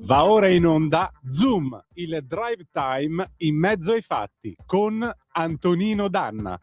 Va ora in onda Zoom, il drive time in mezzo ai fatti con Antonino Danna.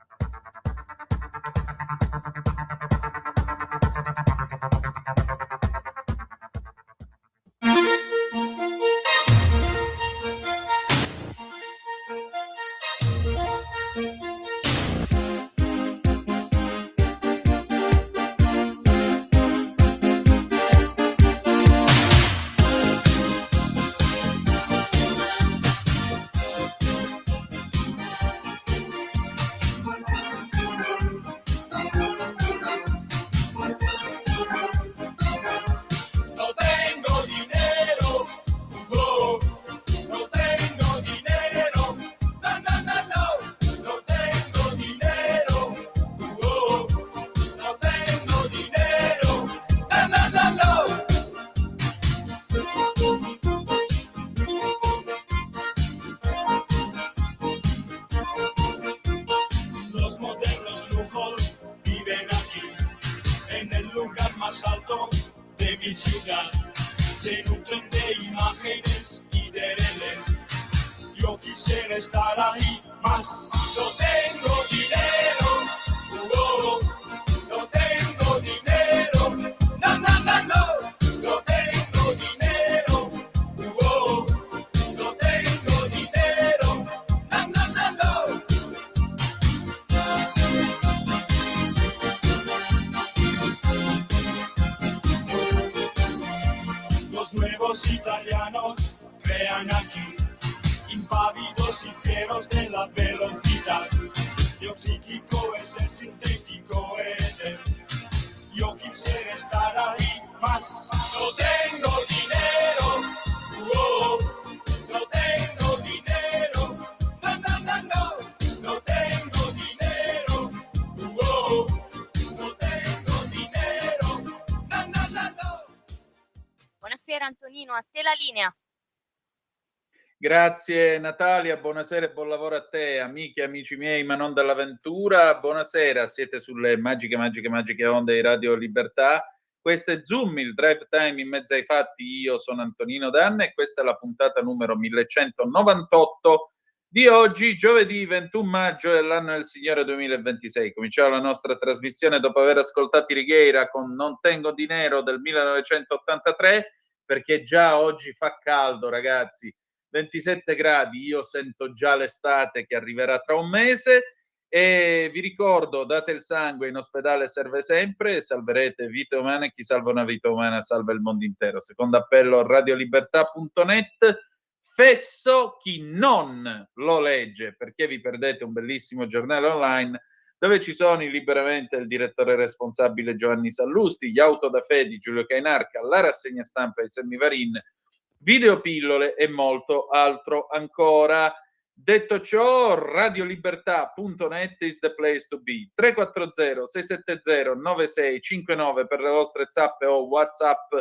Italianos crean aquí, impávidos y fieros de la velocidad. Yo psíquico es el sintético Eden. Yo quisiera estar ahí más. No tengo dinero, no tengo dinero, no, no tengo dinero, no tengo dinero, no. Buonasera Antonino, a te la linea. Grazie Natalia, buonasera e buon lavoro a te, amiche e amici miei, ma non dall'avventura. Buonasera, siete sulle magiche onde di Radio Libertà. Questo è Zoom, il drive time in mezzo ai fatti. Io sono Antonino Danna e questa è la puntata numero 1198 di oggi, giovedì 21 maggio dell'anno del Signore 2026. Cominciamo la nostra trasmissione dopo aver ascoltato Righeira con Non tengo dinero del 1983, perché già oggi fa caldo, ragazzi. 27 gradi, io sento già l'estate che arriverà tra un mese e vi ricordo, date il sangue, in ospedale serve sempre, salverete vite umane, chi salva una vita umana salva il mondo intero. Secondo appello radiolibertà.net, fesso chi non lo legge, perché vi perdete un bellissimo giornale online dove ci sono liberamente il direttore responsabile Giovanni Sallusti, gli auto da fe di Giulio Cainarca, la rassegna stampa di Sammy Varin, videopillole e molto altro ancora. Detto ciò, radiolibertà.net is the place to be. 340 670 9659 per le vostre zappe o WhatsApp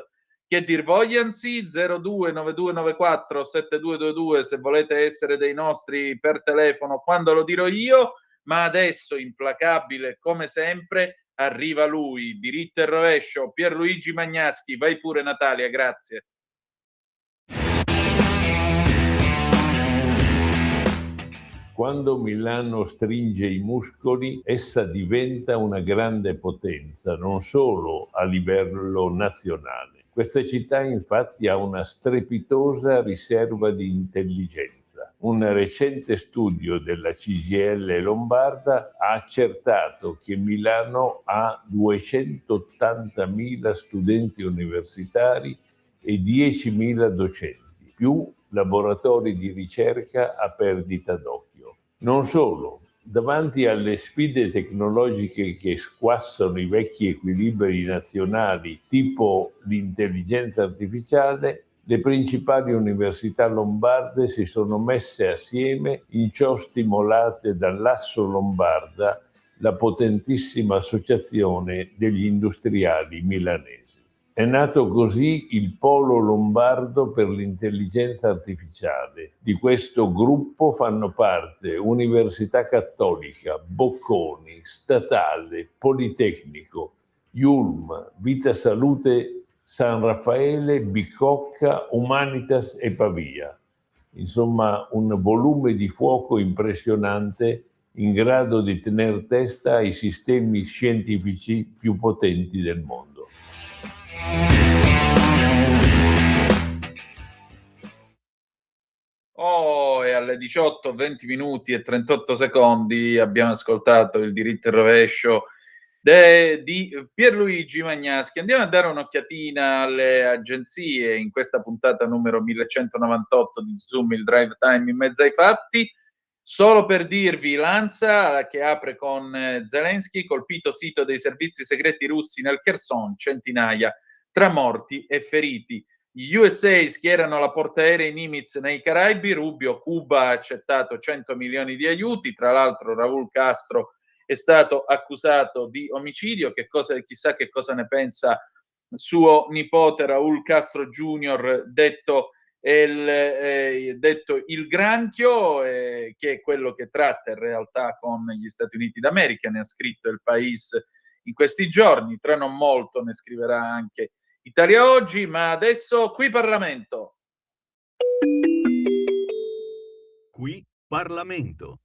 che dir vogliansi, 02 9294 7222 se volete essere dei nostri per telefono quando lo dirò io. Ma adesso, implacabile come sempre, arriva lui, diritto e rovescio, Pierluigi Magnaschi. Vai pure Natalia, grazie. Quando Milano stringe i muscoli, essa diventa una grande potenza, non solo a livello nazionale. Questa città infatti ha una strepitosa riserva di intelligenza. Un recente studio della CGIL Lombarda ha accertato che Milano ha 280.000 studenti universitari e 10.000 docenti, più laboratori di ricerca a perdita d'occhio. Non solo, davanti alle sfide tecnologiche che squassano i vecchi equilibri nazionali, tipo l'intelligenza artificiale, le principali università lombarde si sono messe assieme, in ciò stimolate dall'Asso Lombarda, la potentissima associazione degli industriali milanesi. È nato così il Polo Lombardo per l'intelligenza artificiale. Di questo gruppo fanno parte Università Cattolica, Bocconi, Statale, Politecnico, IULM, Vita Salute San Raffaele, Bicocca, Humanitas e Pavia. Insomma, un volume di fuoco impressionante in grado di tener testa ai sistemi scientifici più potenti del mondo. Oh, e alle 18, 20 minuti e 38 secondi abbiamo ascoltato il diritto e rovescio di Pierluigi Magnaschi. Andiamo a dare un'occhiatina alle agenzie in questa puntata numero 1198 di Zoom, il drive time in mezzo ai fatti. Solo per dirvi, l'ANSA che apre con Zelensky, colpito sito dei servizi segreti russi nel Kherson, centinaia tra morti e feriti. Gli USA schierano la portaerei Nimitz nei Caraibi, Rubio, Cuba ha accettato 100 milioni di aiuti, tra l'altro Raul Castro è stato accusato di omicidio, chissà che cosa ne pensa suo nipote Raul Castro Jr., detto il Granchio, che è quello che tratta in realtà con gli Stati Uniti d'America, ne ha scritto Il País in questi giorni, tra non molto ne scriverà anche Italia Oggi, ma adesso qui Parlamento. Qui Parlamento.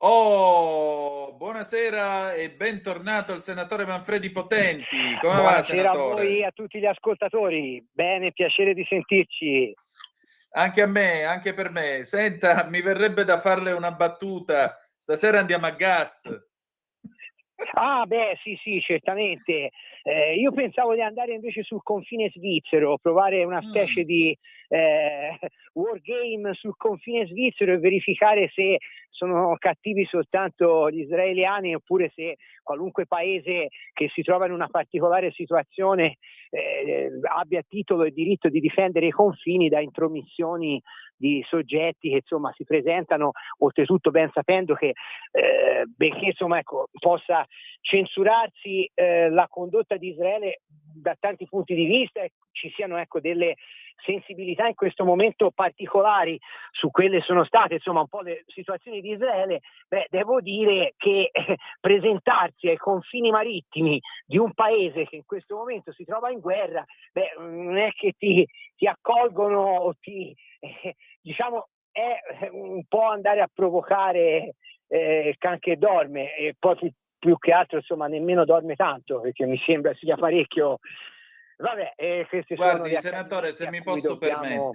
Oh, buonasera e bentornato il senatore Manfredi Potenti. Come va, Buonasera senatore? a voi e a tutti gli ascoltatori. Bene, piacere di sentirci. Anche a me, anche per me. Senta, mi verrebbe da farle una battuta. Stasera andiamo a gas. Ah, beh, sì, certamente. Io pensavo di andare invece sul confine svizzero, provare una specie di wargame sul confine svizzero e verificare se sono cattivi soltanto gli israeliani oppure se qualunque paese che si trova in una particolare situazione abbia titolo e diritto di difendere i confini da intromissioni di soggetti che insomma si presentano, oltretutto ben sapendo che benché insomma possa censurarsi la condotta di Israele da tanti punti di vista e ci siano delle sensibilità in questo momento particolari su quelle sono state insomma un po' le situazioni di Israele, devo dire che presentarsi ai confini marittimi di un paese che in questo momento si trova in guerra, non è che ti accolgono o ti diciamo è un po' andare a provocare il can che dorme, e poi più che altro insomma nemmeno dorme tanto, perché mi sembra sia parecchio. Vabbè, questi Guardi, sono senatore, se mi posso dobbiamo...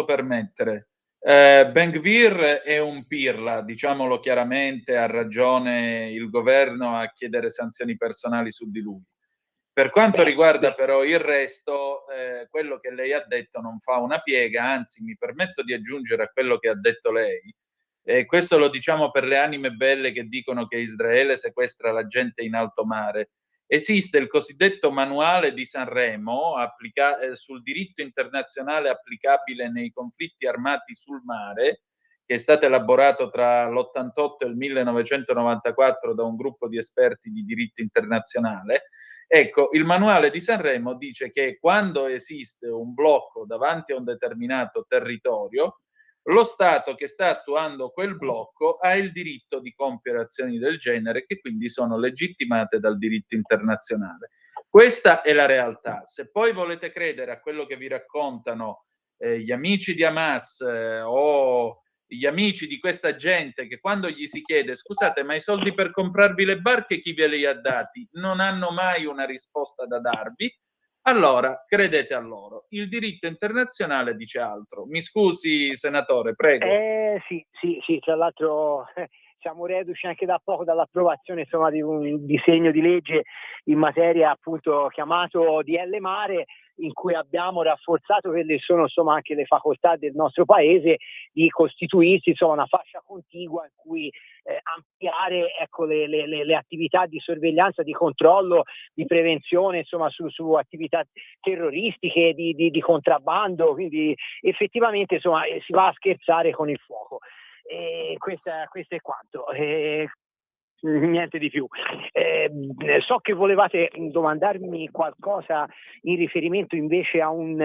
permettere, Ben Gvir è un pirla, diciamolo chiaramente, ha ragione il governo a chiedere sanzioni personali su di lui. Per quanto riguarda però il resto, quello che lei ha detto non fa una piega, anzi mi permetto di aggiungere a quello che ha detto lei, questo lo diciamo per le anime belle che dicono che Israele sequestra la gente in alto mare. Esiste il cosiddetto manuale di Sanremo sul diritto internazionale applicabile nei conflitti armati sul mare, che è stato elaborato tra l'88 e il 1994 da un gruppo di esperti di diritto internazionale. Ecco, il manuale di Sanremo dice che quando esiste un blocco davanti a un determinato territorio, lo Stato che sta attuando quel blocco ha il diritto di compiere azioni del genere che quindi sono legittimate dal diritto internazionale. Questa è la realtà. Se poi volete credere a quello che vi raccontano gli amici di Hamas o gli amici di questa gente, che quando gli si chiede scusate ma i soldi per comprarvi le barche chi ve li ha dati, non hanno mai una risposta da darvi, allora credete a loro. Il diritto internazionale dice altro. Mi scusi, senatore, prego. Sì, tra l'altro siamo reduci anche da poco dall'approvazione insomma di un disegno di legge in materia appunto chiamato DL Mare, in cui abbiamo rafforzato quelle sono insomma anche le facoltà del nostro paese di costituirsi insomma una fascia contigua in cui ampliare le attività di sorveglianza, di controllo, di prevenzione insomma su attività terroristiche, di contrabbando, quindi effettivamente insomma si va a scherzare con il fuoco. Questo è quanto. Niente di più. So che volevate domandarmi qualcosa in riferimento invece a un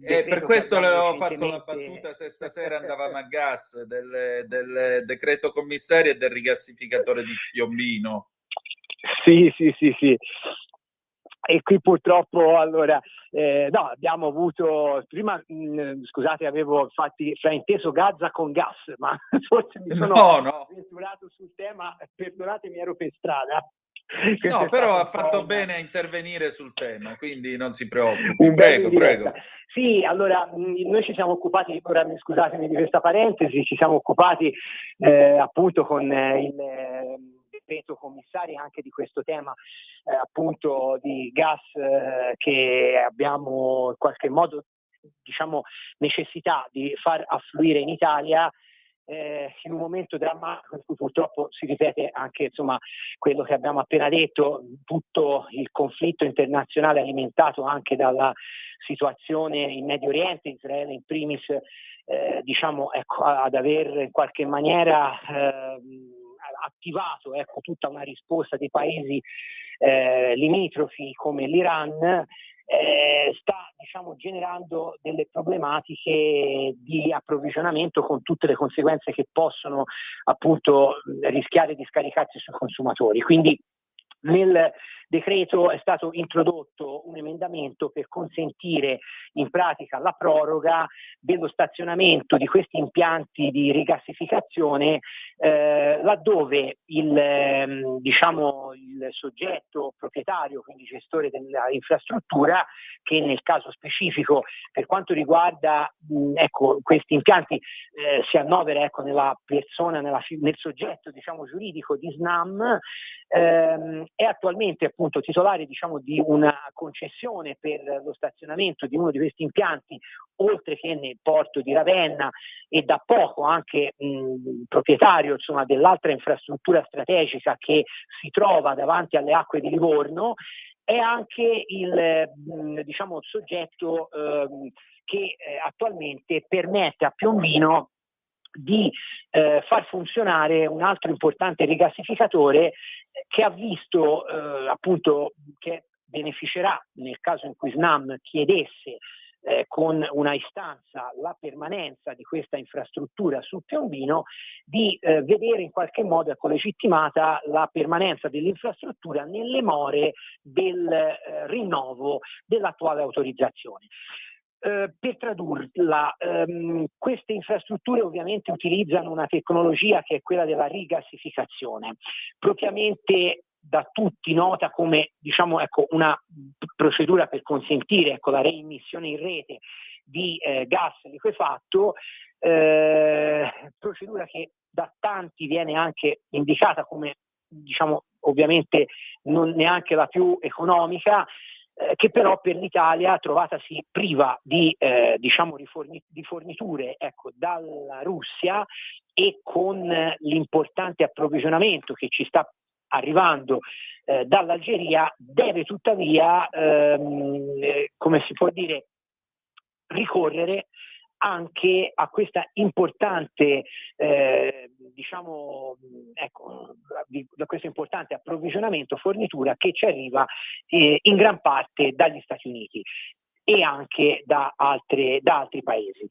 per questo le ho fatto la battuta se stasera andavamo a gas del decreto commissario e del rigassificatore di Piombino. Sì. E qui purtroppo, allora, no, abbiamo avuto, prima, scusate, avevo infatti frainteso Gaza con gas, ma forse mi sono avventurato sul tema, perdonatemi, ero per strada. No, però ha fatto bene a intervenire sul tema, quindi non si preoccupi. Un bel Prego. Sì, allora, noi ci siamo occupati, ora scusatemi di questa parentesi, ci siamo occupati appunto con il decreto commissari anche di questo tema appunto di gas che abbiamo in qualche modo, diciamo, necessità di far affluire in Italia in un momento drammatico in cui purtroppo si ripete anche, insomma, quello che abbiamo appena detto, tutto il conflitto internazionale alimentato anche dalla situazione in Medio Oriente, Israele in primis, diciamo, ecco, ad aver in qualche maniera attivato, ecco, tutta una risposta dei paesi limitrofi come l'Iran, sta, diciamo, generando delle problematiche di approvvigionamento con tutte le conseguenze che possono appunto rischiare di scaricarsi sui consumatori. Quindi nel decreto è stato introdotto un emendamento per consentire in pratica la proroga dello stazionamento di questi impianti di rigassificazione laddove il soggetto proprietario, quindi gestore dell'infrastruttura, che nel caso specifico per quanto riguarda questi impianti si annovera nella persona, nel soggetto, diciamo, giuridico di SNAM, è attualmente appunto titolare, diciamo, di una concessione per lo stazionamento di uno di questi impianti, oltre che nel porto di Ravenna, e da poco anche proprietario, insomma, dell'altra infrastruttura strategica che si trova davanti alle acque di Livorno. È anche il soggetto che attualmente permette a Piombino di far funzionare un altro importante rigassificatore che ha visto appunto che beneficerà, nel caso in cui SNAM chiedesse con una istanza la permanenza di questa infrastruttura su Piombino, di vedere in qualche modo legittimata la permanenza dell'infrastruttura nelle more del rinnovo dell'attuale autorizzazione. Per tradurla, queste infrastrutture ovviamente utilizzano una tecnologia che è quella della rigassificazione, propriamente da tutti nota come, diciamo, una procedura per consentire la reimmissione in rete di gas liquefatto, procedura che da tanti viene anche indicata come, diciamo, ovviamente non neanche la più economica, che però per l'Italia, trovatasi priva di forniture dalla Russia e con l'importante approvvigionamento che ci sta arrivando dall'Algeria, deve tuttavia, come si può dire, ricorrere anche a questa importante da questo importante approvvigionamento, fornitura che ci arriva in gran parte dagli Stati Uniti e anche da altri paesi.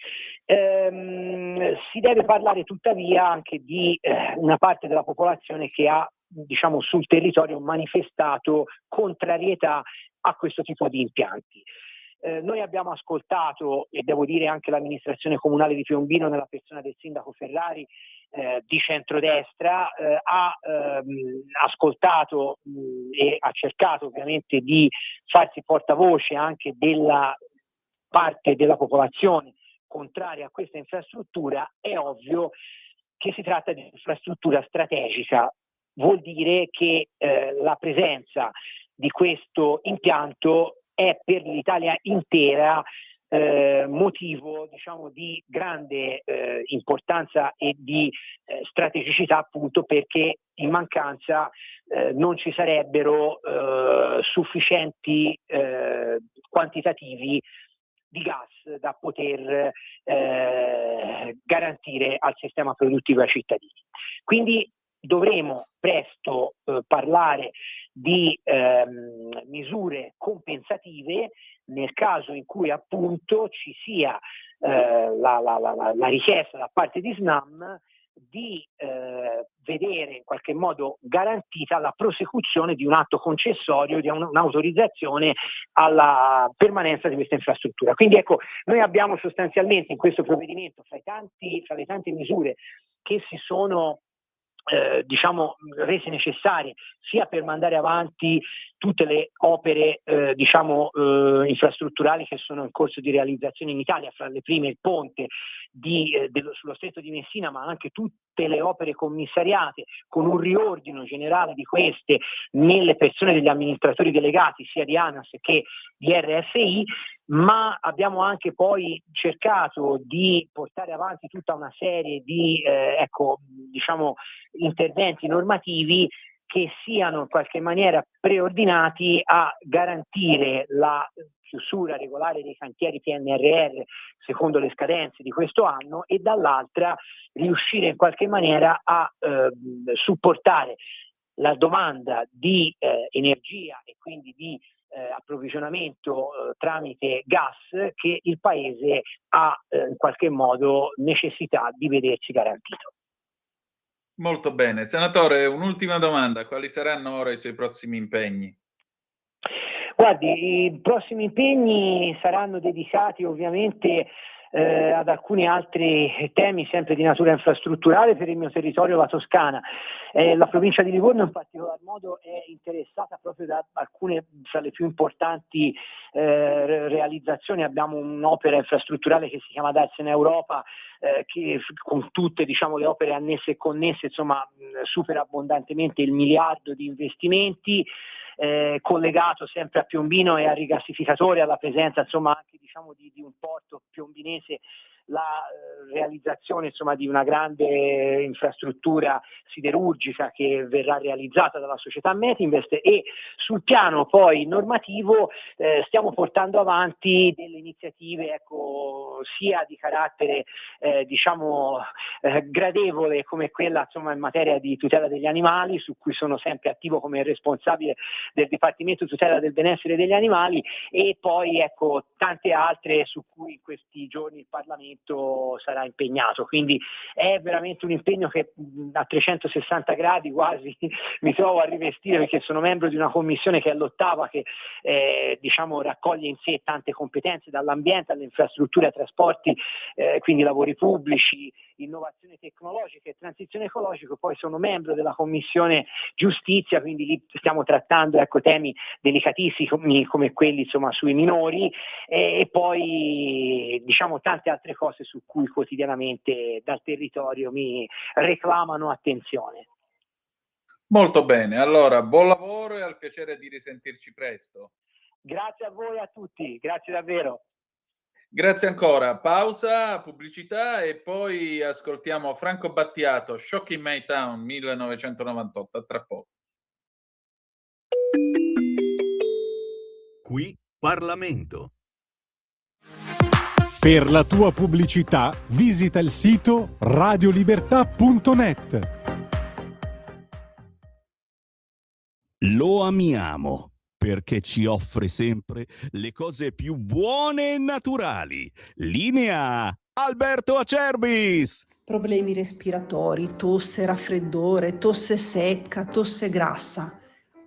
Si deve parlare tuttavia anche di una parte della popolazione che ha, diciamo, sul territorio manifestato contrarietà a questo tipo di impianti. Noi abbiamo ascoltato, e devo dire anche l'amministrazione comunale di Piombino nella persona del sindaco Ferrari di centrodestra, ha ascoltato e ha cercato ovviamente di farsi portavoce anche della parte della popolazione contraria a questa infrastruttura. È ovvio che si tratta di infrastruttura strategica, vuol dire che la presenza di questo impianto è per l'Italia intera motivo, diciamo, di grande importanza e di strategicità, appunto perché in mancanza non ci sarebbero sufficienti quantitativi di gas da poter garantire al sistema produttivo e ai cittadini. Quindi dovremo presto parlare di misure compensative nel caso in cui appunto ci sia la richiesta da parte di SNAM di vedere in qualche modo garantita la prosecuzione di un atto concessorio, di un'autorizzazione alla permanenza di questa infrastruttura. Quindi ecco, noi abbiamo sostanzialmente in questo provvedimento, fra le tante misure che si sono rese necessarie sia per mandare avanti tutte le opere infrastrutturali che sono in corso di realizzazione in Italia, fra le prime il ponte sullo Stretto di Messina, ma anche tutte le opere commissariate, con un riordino generale di queste nelle persone degli amministratori delegati sia di ANAS che di RFI, ma abbiamo anche poi cercato di portare avanti tutta una serie di interventi normativi che siano in qualche maniera preordinati a garantire la chiusura regolare dei cantieri PNRR secondo le scadenze di questo anno e dall'altra riuscire in qualche maniera a supportare la domanda di energia e quindi di approvvigionamento tramite gas che il Paese ha in qualche modo necessità di vedersi garantito. Molto bene. Senatore, un'ultima domanda. Quali saranno ora i suoi prossimi impegni? Guardi, i prossimi impegni saranno dedicati ovviamente ad alcuni altri temi sempre di natura infrastrutturale per il mio territorio, la Toscana. La provincia di Livorno in particolar modo è interessata proprio da alcune fra le più importanti realizzazioni. Abbiamo un'opera infrastrutturale che si chiama Darsena Europa, che con tutte le opere annesse e connesse supera abbondantemente il 1 miliardo di investimenti, collegato sempre a Piombino e al rigassificatore, alla presenza anche di un porto piombinese, la realizzazione di una grande infrastruttura siderurgica che verrà realizzata dalla società Metinvest, e sul piano poi normativo stiamo portando avanti delle iniziative sia di carattere gradevole come quella in materia di tutela degli animali, su cui sono sempre attivo come responsabile del Dipartimento Tutela del Benessere degli Animali, e poi tante altre su cui in questi giorni il Parlamento sarà impegnato. Quindi è veramente un impegno che a 360 gradi quasi mi trovo a rivestire, perché sono membro di una commissione che è l'8ª, che raccoglie in sé tante competenze, dall'ambiente alle infrastrutture ai trasporti, quindi lavori pubblici, innovazione tecnologica e transizione ecologica. Poi sono membro della commissione giustizia, quindi lì stiamo trattando temi delicatissimi come quelli sui minori, e poi tante altre cose su cui quotidianamente dal territorio mi reclamano attenzione. Molto bene, allora buon lavoro e al piacere di risentirci presto. Grazie a voi, a tutti, grazie davvero. Grazie ancora. Pausa, pubblicità e poi ascoltiamo Franco Battiato, Shock in My Town 1998. A tra poco. Qui Parlamento. Per la tua pubblicità visita il sito radiolibertà.net. Lo amiamo perché ci offre sempre le cose più buone e naturali. Linea Alberto Acerbis. Problemi respiratori, tosse, raffreddore, tosse secca, tosse grassa.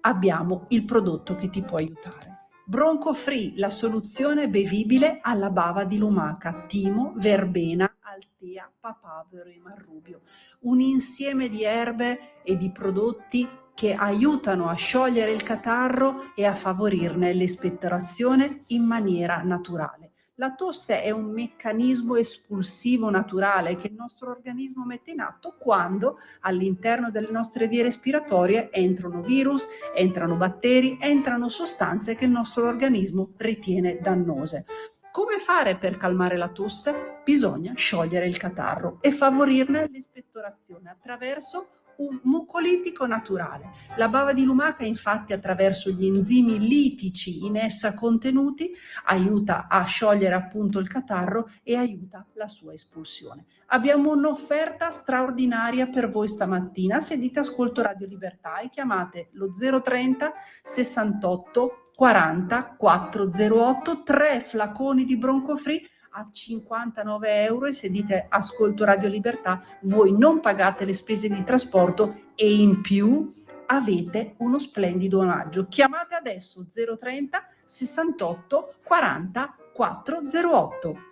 Abbiamo il prodotto che ti può aiutare. Bronco Free, la soluzione bevibile alla bava di lumaca, timo, verbena, altea, papavero e marrubio. Un insieme di erbe e di prodotti che aiutano a sciogliere il catarro e a favorirne l'espettorazione in maniera naturale. La tosse è un meccanismo espulsivo naturale che il nostro organismo mette in atto quando all'interno delle nostre vie respiratorie entrano virus, entrano batteri, entrano sostanze che il nostro organismo ritiene dannose. Come fare per calmare la tosse? Bisogna sciogliere il catarro e favorirne l'espettorazione attraverso un mucolitico naturale. La bava di lumaca, infatti, attraverso gli enzimi litici in essa contenuti, aiuta a sciogliere appunto il catarro e aiuta la sua espulsione. Abbiamo un'offerta straordinaria per voi stamattina. Se dite ascolto Radio Libertà e chiamate lo 030 68 40 408, 3 flaconi di Bronco Free a 59 euro e se dite ascolto Radio Libertà voi non pagate le spese di trasporto e in più avete uno splendido omaggio. Chiamate adesso 030 68 40 408.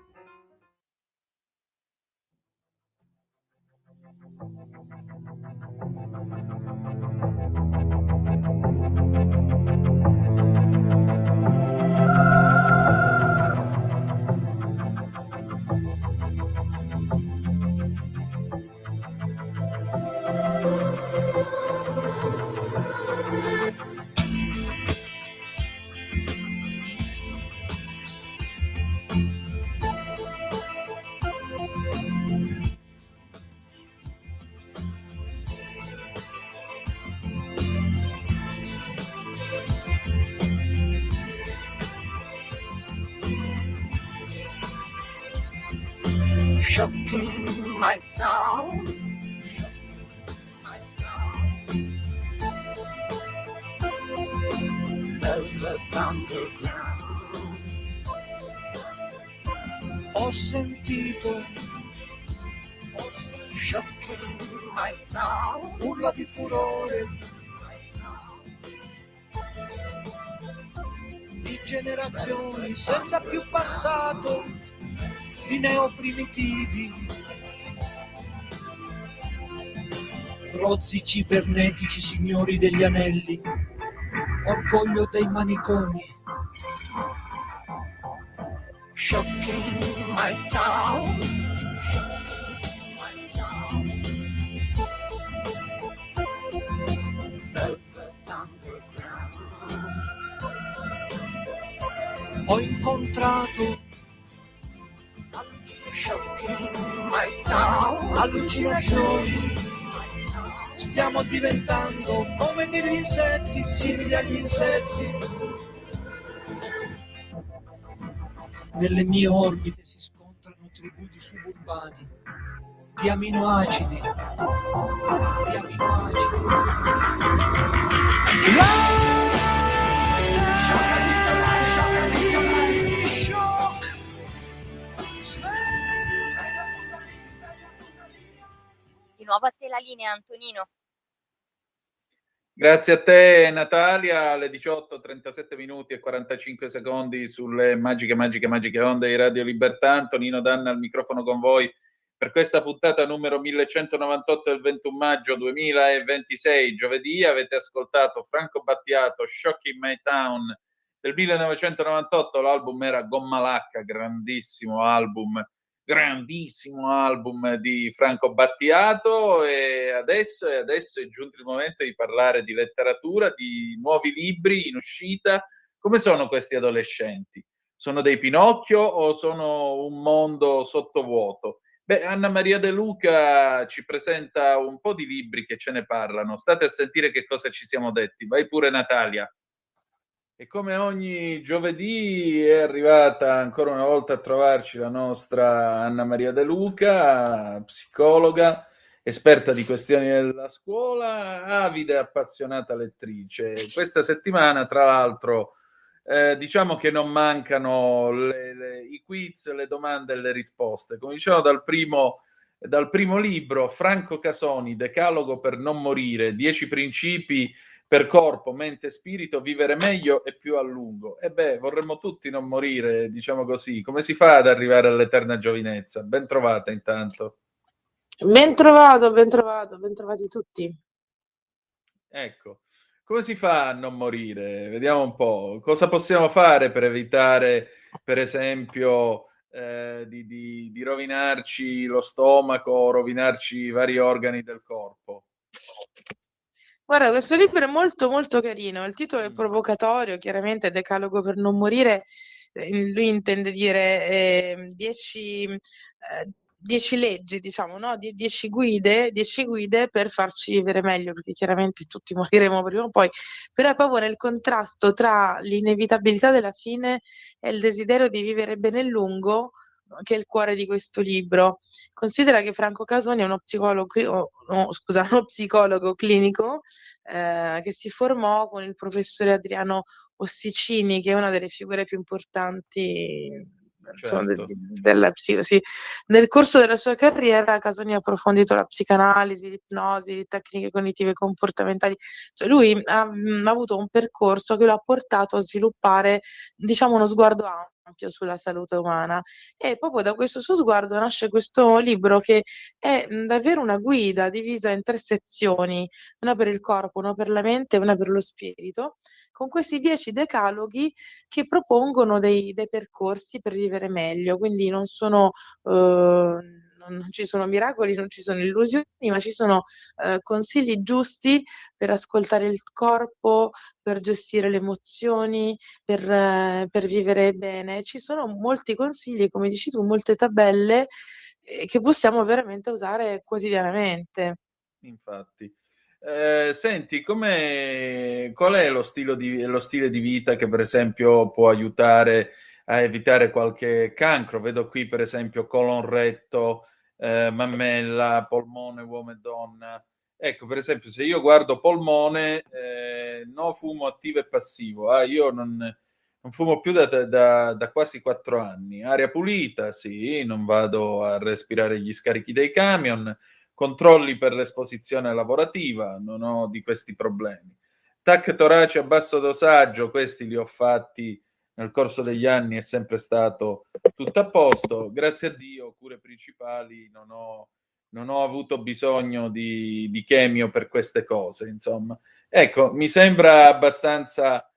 Shocking my town, velvet underground. Ho sentito shocking my town, urla di furore di generazioni senza più passato, di neoprimitivi, rozzi cibernetici, signori degli anelli, orgoglio dei manicomi. Shocking my town, velvet underground. Ho incontrato shocking my town, allucinazioni. Stiamo diventando come degli insetti, simili agli insetti. Nelle mie orbite si scontrano tribù di suburbani, di aminoacidi, di aminoacidi. Di nuovo a te la linea, Antonino. Grazie a te Natalia, alle 18:37 minuti e 45 secondi sulle magiche onde di Radio Libertà. Antonino Danna al microfono con voi per questa puntata numero 1198 del 21 maggio 2026, giovedì. Avete ascoltato Franco Battiato, Shocking My Town del 1998, l'album era Gomma Lacca, grandissimo album di Franco Battiato. E adesso è giunto il momento di parlare di letteratura, di nuovi libri in uscita. Come sono questi adolescenti? Sono dei Pinocchio o sono un mondo sottovuoto? Beh, Anna Maria De Luca ci presenta un po' di libri che ce ne parlano. State a sentire che cosa ci siamo detti. Vai pure Natalia. E come ogni giovedì è arrivata ancora una volta a trovarci la nostra Anna Maria De Luca, psicologa, esperta di questioni della scuola, avida e appassionata lettrice. Questa settimana, tra l'altro, diciamo che non mancano i quiz, le domande e le risposte. Cominciamo dal primo libro, Franco Casoni, Decalogo per non morire, 10 principi per corpo, mente e spirito, vivere meglio e più a lungo. E beh, vorremmo tutti non morire, diciamo così. Come si fa ad arrivare all'eterna giovinezza? Ben trovata intanto. Ben trovati tutti. Ecco, come si fa a non morire? Vediamo un po'. Cosa possiamo fare per evitare, per esempio, di rovinarci lo stomaco, rovinarci i vari organi del corpo? Guarda, questo libro è molto molto carino, il titolo è provocatorio, chiaramente Decalogo per non morire, lui intende dire 10 leggi, diciamo, no? 10 guide per farci vivere meglio, perché chiaramente tutti moriremo prima o poi, però è proprio nel contrasto tra l'inevitabilità della fine e il desiderio di vivere bene e lungo che è il cuore di questo libro. Considera che Franco Casoni è uno psicologo clinico che si formò con il professore Adriano Ossicini, che è una delle figure più importanti insomma, certo. della sì. Nel corso della sua carriera Casoni ha approfondito la psicanalisi, l'ipnosi, le tecniche cognitive comportamentali. Cioè lui ha avuto un percorso che lo ha portato a sviluppare, diciamo, uno sguardo ampio sulla salute umana, e proprio da questo suo sguardo nasce questo libro che è davvero una guida divisa in 3 sezioni, una per il corpo, una per la mente e una per lo spirito, con questi 10 decaloghi che propongono dei percorsi per vivere meglio. Quindi non ci sono miracoli, non ci sono illusioni, ma ci sono consigli giusti per ascoltare il corpo, per gestire le emozioni, per vivere bene. Ci sono molti consigli, come dici tu, molte tabelle che possiamo veramente usare quotidianamente. Infatti. Senti, qual è lo stile di vita che per esempio può aiutare a evitare qualche cancro? Vedo qui per esempio colon retto, mammella, polmone, uomo e donna. Ecco, per esempio, se io guardo polmone, no fumo attivo e passivo. Io non fumo più da quasi 4 anni. Aria pulita, sì, non vado a respirare gli scarichi dei camion. Controlli per l'esposizione lavorativa, non ho di questi problemi. TAC torace a basso dosaggio, questi li ho fatti nel corso degli anni, è sempre stato tutto a posto. Grazie a Dio, cure principali, non ho avuto bisogno di chemio per queste cose, insomma. Ecco, mi sembra abbastanza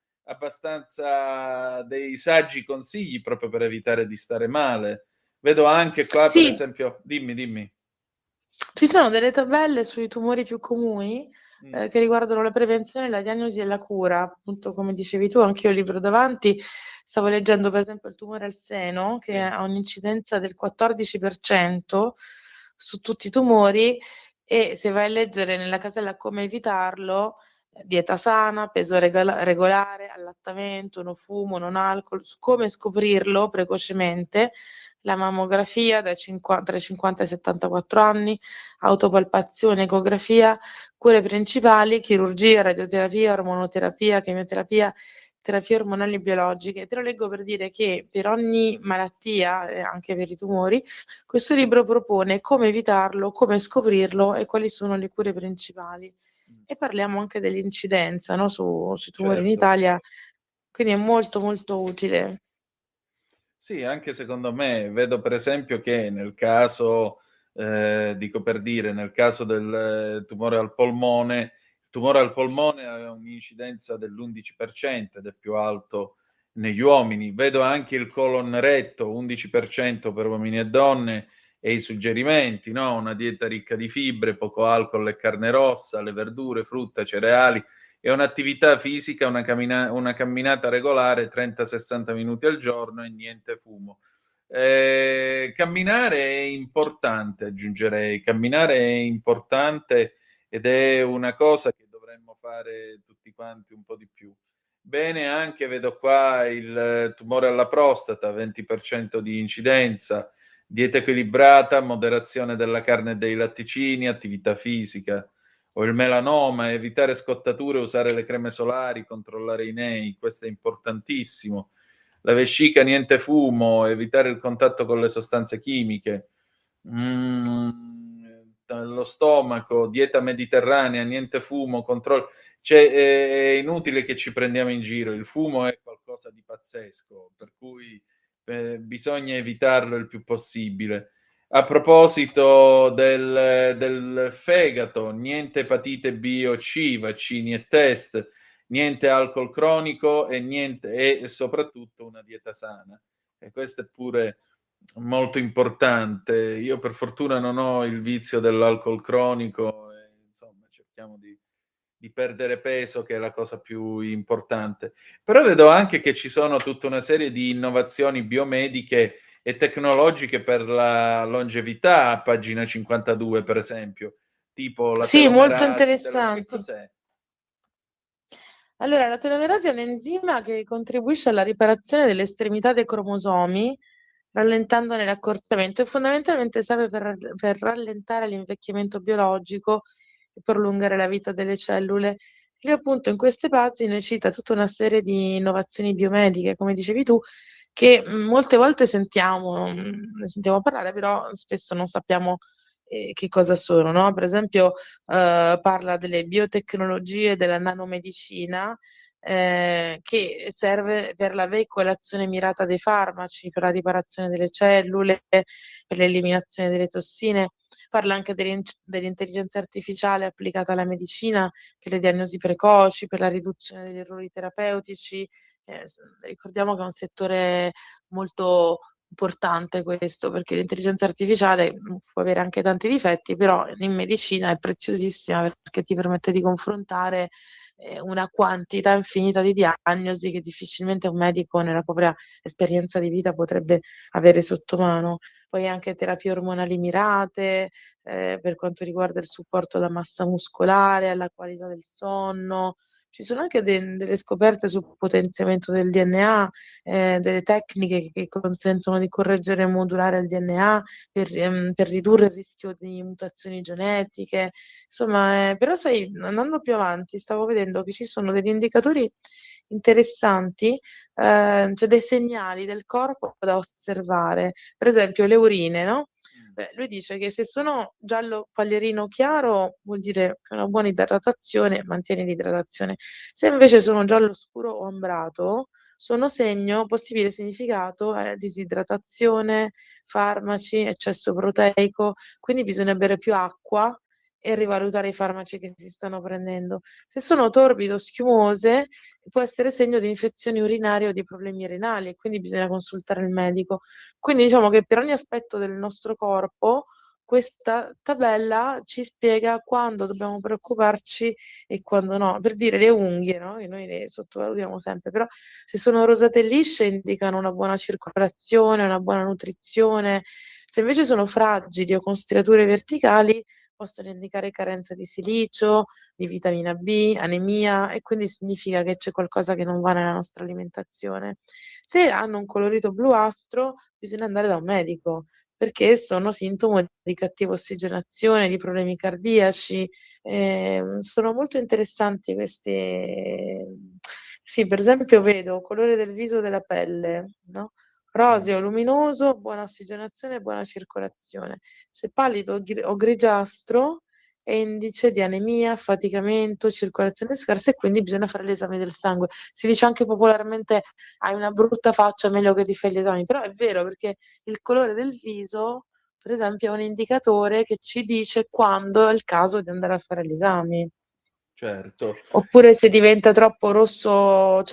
dei saggi consigli proprio per evitare di stare male. Vedo anche qua, per esempio, dimmi. Ci sono delle tabelle sui tumori più comuni che riguardano la prevenzione, la diagnosi e la cura. Appunto, come dicevi tu, anche io ho il libro davanti, stavo leggendo per esempio il tumore al seno, che ha un'incidenza del 14% su tutti i tumori, e se vai a leggere nella casella come evitarlo, dieta sana, peso regolare, allattamento, no fumo, non alcol, come scoprirlo precocemente, la mammografia tra i 50 e i 74 anni, autopalpazione, ecografia, cure principali, chirurgia, radioterapia, ormonoterapia, chemioterapia, terapie ormonali biologiche. Te lo leggo per dire che per ogni malattia, anche per i tumori, questo libro propone come evitarlo, come scoprirlo e quali sono le cure principali. E parliamo anche dell'incidenza, no, sui tumori in Italia, quindi è molto molto utile. Sì, anche secondo me. Vedo per esempio che nel caso, dico per dire, nel caso del tumore al polmone, il tumore al polmone ha un'incidenza dell'11% ed è più alto negli uomini. Vedo anche il colon retto, 11% per uomini e donne, e i suggerimenti, no? Una dieta ricca di fibre, poco alcol e carne rossa, le verdure, frutta, cereali, e un'attività fisica, una camminata regolare 30-60 minuti al giorno e niente fumo. Camminare è importante, aggiungerei. Camminare è importante ed è una cosa che dovremmo fare tutti quanti un po' di più. Bene, anche vedo qua il tumore alla prostata, 20% di incidenza, dieta equilibrata, moderazione della carne e dei latticini, attività fisica. O il melanoma, evitare scottature, usare le creme solari, controllare i nei, questo è importantissimo. La vescica, niente fumo, evitare il contatto con le sostanze chimiche. Lo stomaco, dieta mediterranea, niente fumo, controllo. È inutile che ci prendiamo in giro, il fumo è qualcosa di pazzesco, per cui bisogna evitarlo il più possibile. A proposito del fegato, niente epatite B o C, vaccini e test, niente alcol cronico e soprattutto una dieta sana. E questo è pure molto importante. Io per fortuna non ho il vizio dell'alcol cronico, e, insomma, cerchiamo di perdere peso, che è la cosa più importante. Però vedo anche che ci sono tutta una serie di innovazioni biomediche e tecnologiche per la longevità, a pagina 52 per esempio, tipo la Sì, molto telomerasi. Che interessanti. cos'è? Allora, la telomerasi è un enzima che contribuisce alla riparazione delle estremità dei cromosomi, rallentandone l'accorpamento, e fondamentalmente serve per rallentare l'invecchiamento biologico e prolungare la vita delle cellule. Lui appunto in queste pagine cita tutta una serie di innovazioni biomediche, come dicevi tu, che molte volte ne sentiamo parlare, però spesso non sappiamo che cosa sono, no? Per esempio parla delle biotecnologie della nanomedicina, che serve per la veicolazione mirata dei farmaci, per la riparazione delle cellule, per l'eliminazione delle tossine. Parla anche dell'intelligenza artificiale applicata alla medicina, per le diagnosi precoci, per la riduzione degli errori terapeutici. Ricordiamo che è un settore molto importante questo, perché l'intelligenza artificiale può avere anche tanti difetti, però in medicina è preziosissima perché ti permette di confrontare una quantità infinita di diagnosi che difficilmente un medico nella propria esperienza di vita potrebbe avere sotto mano. Poi anche terapie ormonali mirate, per quanto riguarda il supporto alla massa muscolare, alla qualità del sonno. Ci sono anche delle scoperte sul potenziamento del DNA, delle tecniche che consentono di correggere e modulare il DNA per ridurre il rischio di mutazioni genetiche. Insomma, però sai, andando più avanti, stavo vedendo che ci sono degli indicatori interessanti, cioè dei segnali del corpo da osservare. Per esempio le urine, no? Lui dice che se sono giallo paglierino chiaro vuol dire che una buona idratazione mantiene l'idratazione. Se invece sono giallo scuro o ambrato, sono possibile significato disidratazione, farmaci, eccesso proteico, quindi bisogna bere più acqua e rivalutare i farmaci che si stanno prendendo. Se sono torbide o schiumose, può essere segno di infezioni urinarie o di problemi renali e quindi bisogna consultare il medico. Quindi diciamo che per ogni aspetto del nostro corpo questa tabella ci spiega quando dobbiamo preoccuparci e quando no. Per dire le unghie, no? Che noi le sottovalutiamo sempre, però se sono rosate e lisce indicano una buona circolazione, una buona nutrizione. Se invece sono fragili o con striature verticali, possono indicare carenza di silicio, di vitamina B, anemia e quindi significa che c'è qualcosa che non va nella nostra alimentazione. Se hanno un colorito bluastro, bisogna andare da un medico perché sono sintomo di cattiva ossigenazione, di problemi cardiaci. Sono molto interessanti questi. Sì, per esempio vedo colore del viso della pelle, no? Roseo, luminoso, buona ossigenazione e buona circolazione. Se pallido o grigiastro è indice di anemia, affaticamento, circolazione scarsa e quindi bisogna fare l'esame del sangue. Si dice anche popolarmente hai una brutta faccia, meglio che ti fai gli esami, però è vero perché il colore del viso, per esempio, è un indicatore che ci dice quando è il caso di andare a fare gli esami. Certo. Oppure se diventa troppo rosso,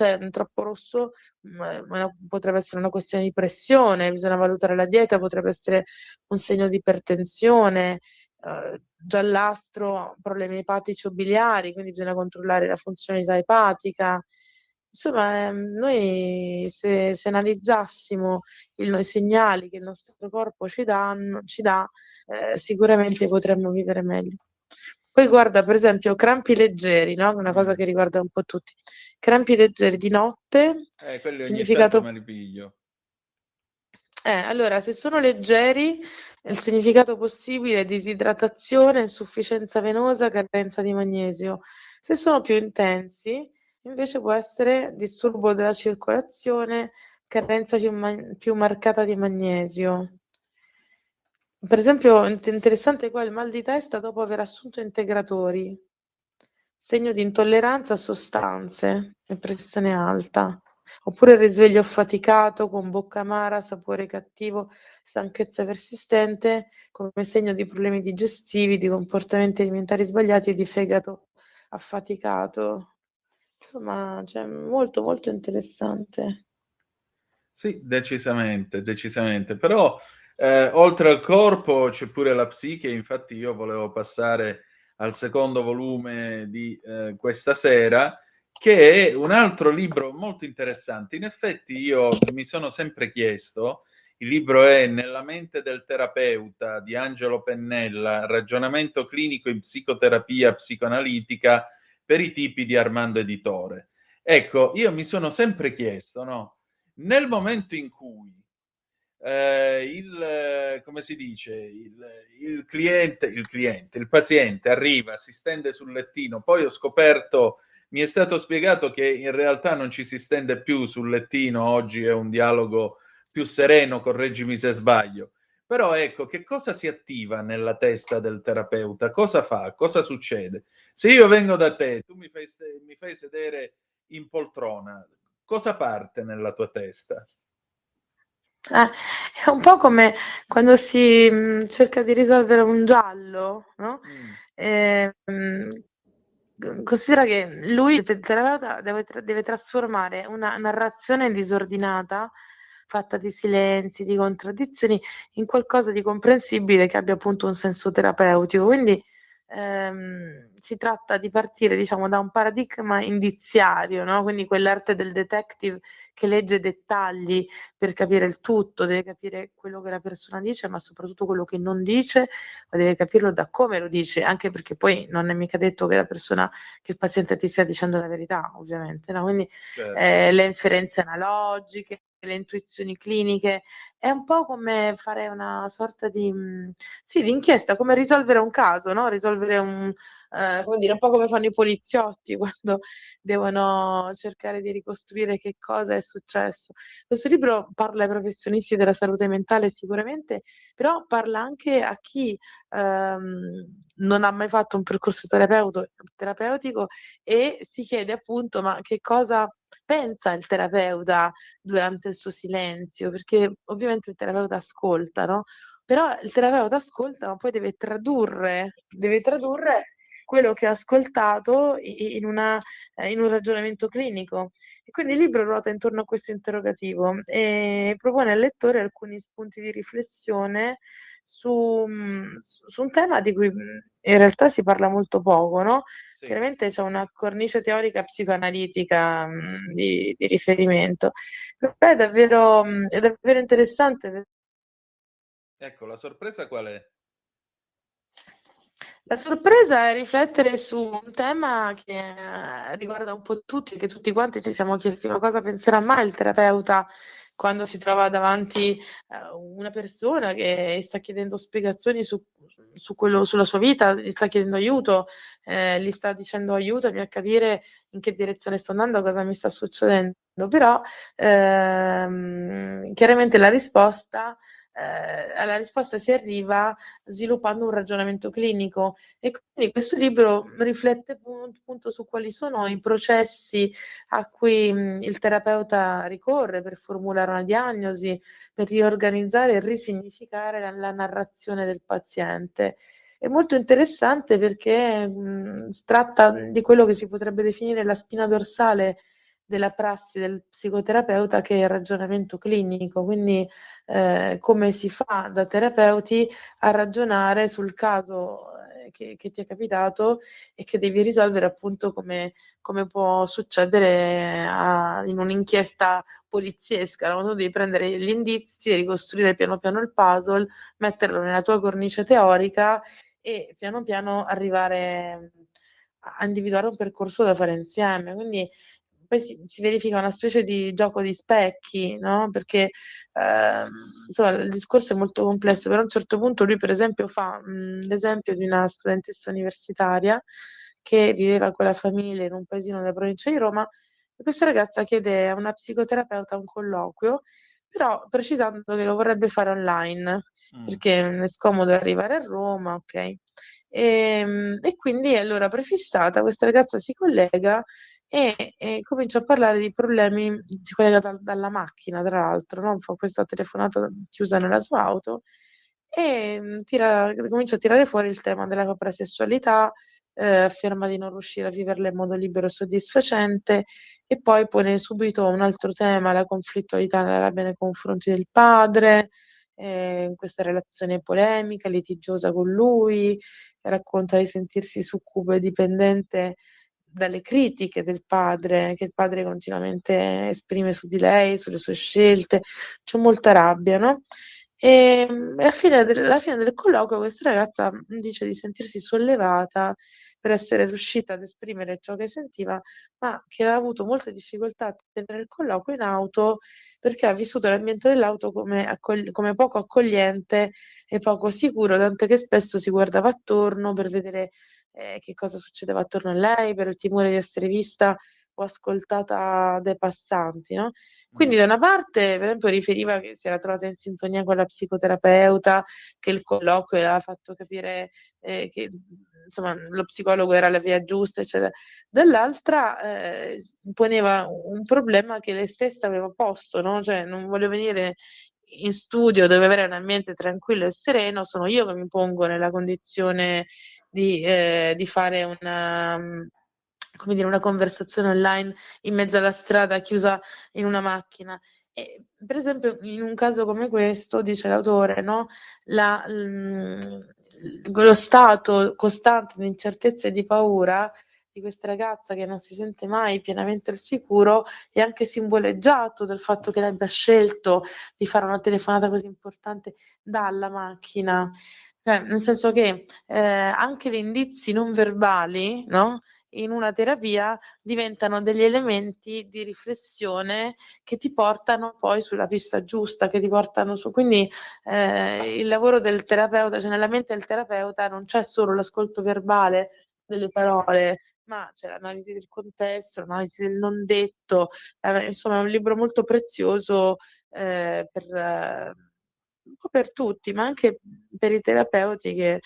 potrebbe essere una questione di pressione, bisogna valutare la dieta, potrebbe essere un segno di ipertensione, giallastro, problemi epatici o biliari, quindi bisogna controllare la funzionalità epatica. Insomma, noi se analizzassimo i segnali che il nostro corpo ci dà, sicuramente potremmo vivere meglio. Poi guarda, per esempio, crampi leggeri, no? Una cosa che riguarda un po' tutti. Crampi leggeri di notte, Quelli ogni significato. tanto me li piglio. Allora, se sono leggeri, il significato possibile è disidratazione, insufficienza venosa, carenza di magnesio. Se sono più intensi, invece può essere disturbo della circolazione, carenza più marcata di magnesio. Per esempio, interessante qua il mal di testa dopo aver assunto integratori, segno di intolleranza a sostanze e pressione alta, oppure risveglio affaticato con bocca amara, sapore cattivo, stanchezza persistente come segno di problemi digestivi, di comportamenti alimentari sbagliati e di fegato affaticato. Insomma, cioè, molto molto interessante. Sì, decisamente, però oltre al corpo c'è pure la psiche, infatti io volevo passare al secondo volume di questa sera, che è un altro libro molto interessante. In effetti io mi sono sempre chiesto, il libro è Nella mente del terapeuta di Angelo Pennella, ragionamento clinico in psicoterapia psicoanalitica per i tipi di Armando Editore. Ecco, io mi sono sempre chiesto, no? Nel momento in cui come si dice, il paziente arriva, si stende sul lettino, poi ho scoperto mi è stato spiegato che in realtà non ci si stende più sul lettino, oggi è un dialogo più sereno, correggimi se sbaglio. Però ecco, che cosa si attiva nella testa del terapeuta? Cosa fa? Cosa succede? Se io vengo da te, tu mi fai sedere in poltrona, cosa parte nella tua testa? È un po' come quando si cerca di risolvere un giallo, no? Considera che lui, il terapeuta, deve trasformare una narrazione disordinata, fatta di silenzi, di contraddizioni, in qualcosa di comprensibile che abbia appunto un senso terapeutico. Quindi si tratta di partire, diciamo, da un paradigma indiziario, no? Quindi quell'arte del detective che legge dettagli per capire il tutto, deve capire quello che la persona dice, ma soprattutto quello che non dice, ma deve capirlo da come lo dice, anche perché poi non è mica detto che che il paziente ti stia dicendo la verità, ovviamente, no? Quindi Certo. le inferenze analogiche, le intuizioni cliniche, è un po' come fare una sorta di inchiesta, come risolvere un caso, no? Risolvere come dire, un po' come fanno i poliziotti quando devono cercare di ricostruire che cosa è successo. Questo libro parla ai professionisti della salute mentale sicuramente, però parla anche a chi non ha mai fatto un percorso terapeutico e si chiede appunto ma che cosa pensa il terapeuta durante il suo silenzio, perché ovviamente il terapeuta ascolta, no? Però il terapeuta ascolta, ma poi deve tradurre quello che ha ascoltato in un ragionamento clinico. E quindi il libro ruota intorno a questo interrogativo e propone al lettore alcuni spunti di riflessione su un tema di cui in realtà si parla molto poco, no? Sì. Chiaramente c'è una cornice teorica psicoanalitica di riferimento, però è davvero interessante. Ecco, la sorpresa qual è? La sorpresa è riflettere su un tema che riguarda un po' tutti, che tutti quanti ci siamo chiesti ma cosa penserà mai il terapeuta quando si trova davanti una persona che sta chiedendo spiegazioni sulla sua vita, gli sta chiedendo aiuto, gli sta dicendo aiutami a capire in che direzione sto andando, cosa mi sta succedendo. Però chiaramente alla risposta si arriva sviluppando un ragionamento clinico e quindi questo libro riflette appunto su quali sono i processi a cui il terapeuta ricorre per formulare una diagnosi, per riorganizzare e risignificare la narrazione del paziente. È molto interessante perché si tratta di quello che si potrebbe definire la spina dorsale della prassi del psicoterapeuta, che è il ragionamento clinico, quindi come si fa da terapeuti a ragionare sul caso che ti è capitato e che devi risolvere appunto come può succedere in un'inchiesta poliziesca, no? Tu devi prendere gli indizi, ricostruire piano piano il puzzle, metterlo nella tua cornice teorica e piano piano arrivare a individuare un percorso da fare insieme. Quindi poi si verifica una specie di gioco di specchi, no? Perché insomma il discorso è molto complesso, però a un certo punto lui per esempio fa l'esempio di una studentessa universitaria che viveva con la famiglia in un paesino della provincia di Roma e questa ragazza chiede a una psicoterapeuta un colloquio, però precisando che lo vorrebbe fare online, perché è scomodo arrivare a Roma, ok? E quindi allora prefissata questa ragazza si collega e comincia a parlare di problemi, si collega dalla macchina tra l'altro, no? Fa questa telefonata chiusa nella sua auto e comincia a tirare fuori il tema della propria sessualità, afferma di non riuscire a viverla in modo libero e soddisfacente e poi pone subito un altro tema, la conflittualità nella rabbia nei confronti del padre, questa relazione polemica, litigiosa con lui, racconta di sentirsi succube e dipendente dalle critiche del padre, che il padre continuamente esprime su di lei, sulle sue scelte, c'è molta rabbia, no? E alla fine del colloquio questa ragazza dice di sentirsi sollevata per essere riuscita ad esprimere ciò che sentiva, ma che ha avuto molte difficoltà a tenere il colloquio in auto perché ha vissuto l'ambiente dell'auto come poco accogliente e poco sicuro, tanto che spesso si guardava attorno per vedere che cosa succedeva attorno a lei, per il timore di essere vista o ascoltata dai passanti, no? Quindi da una parte, per esempio, riferiva che si era trovata in sintonia con la psicoterapeuta, che il colloquio le aveva fatto capire che insomma lo psicologo era la via giusta, eccetera. Dall'altra poneva un problema che lei stessa aveva posto, no? Cioè non voglio venire in studio dove avere un ambiente tranquillo e sereno, sono io che mi pongo nella condizione di fare come dire, una conversazione online in mezzo alla strada chiusa in una macchina. E, per esempio, in un caso come questo, dice l'autore, no? Lo stato costante di incertezza e di paura di questa ragazza che non si sente mai pienamente al sicuro è anche simboleggiato dal fatto che lei abbia scelto di fare una telefonata così importante dalla macchina. Cioè, nel senso che anche gli indizi non verbali, no? In una terapia diventano degli elementi di riflessione che ti portano poi sulla pista giusta, che ti portano su. Quindi il lavoro del terapeuta, cioè nella mente del terapeuta non c'è solo l'ascolto verbale delle parole, ma c'è l'analisi del contesto, l'analisi del non detto, insomma è un libro molto prezioso un po' per tutti, ma anche per i terapeuti che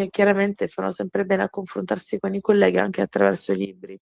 chiaramente fanno sempre bene a confrontarsi con i colleghi anche attraverso i libri.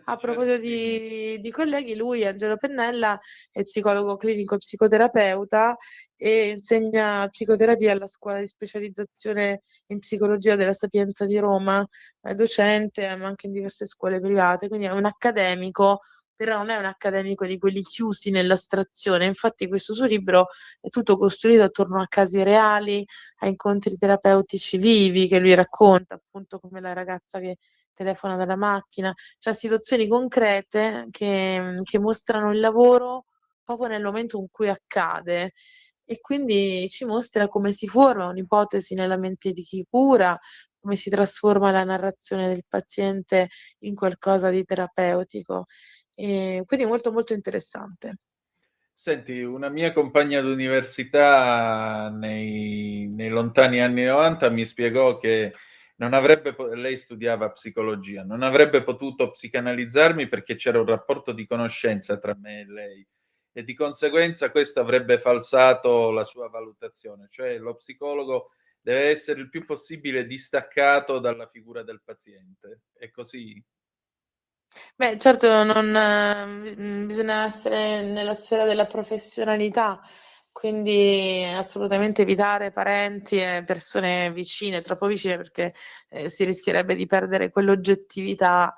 A proposito di colleghi, lui, Angelo Pennella, è psicologo clinico e psicoterapeuta e insegna psicoterapia alla scuola di specializzazione in psicologia della Sapienza di Roma, è docente, ma anche in diverse scuole private, quindi è un accademico, però non è un accademico di quelli chiusi nell'astrazione. Infatti questo suo libro è tutto costruito attorno a casi reali, a incontri terapeutici vivi che lui racconta, appunto come la ragazza che telefona dalla macchina, cioè situazioni concrete che mostrano il lavoro proprio nel momento in cui accade e quindi ci mostra come si forma un'ipotesi nella mente di chi cura, come si trasforma la narrazione del paziente in qualcosa di terapeutico. E quindi molto molto interessante. Senti, una mia compagna d'università nei lontani anni 90 mi spiegò che lei studiava psicologia, non avrebbe potuto psicanalizzarmi perché c'era un rapporto di conoscenza tra me e lei e di conseguenza questo avrebbe falsato la sua valutazione, cioè lo psicologo deve essere il più possibile distaccato dalla figura del paziente. È così? Beh, certo, bisogna essere nella sfera della professionalità, quindi assolutamente evitare parenti e persone vicine, troppo vicine, perché si rischierebbe di perdere quell'oggettività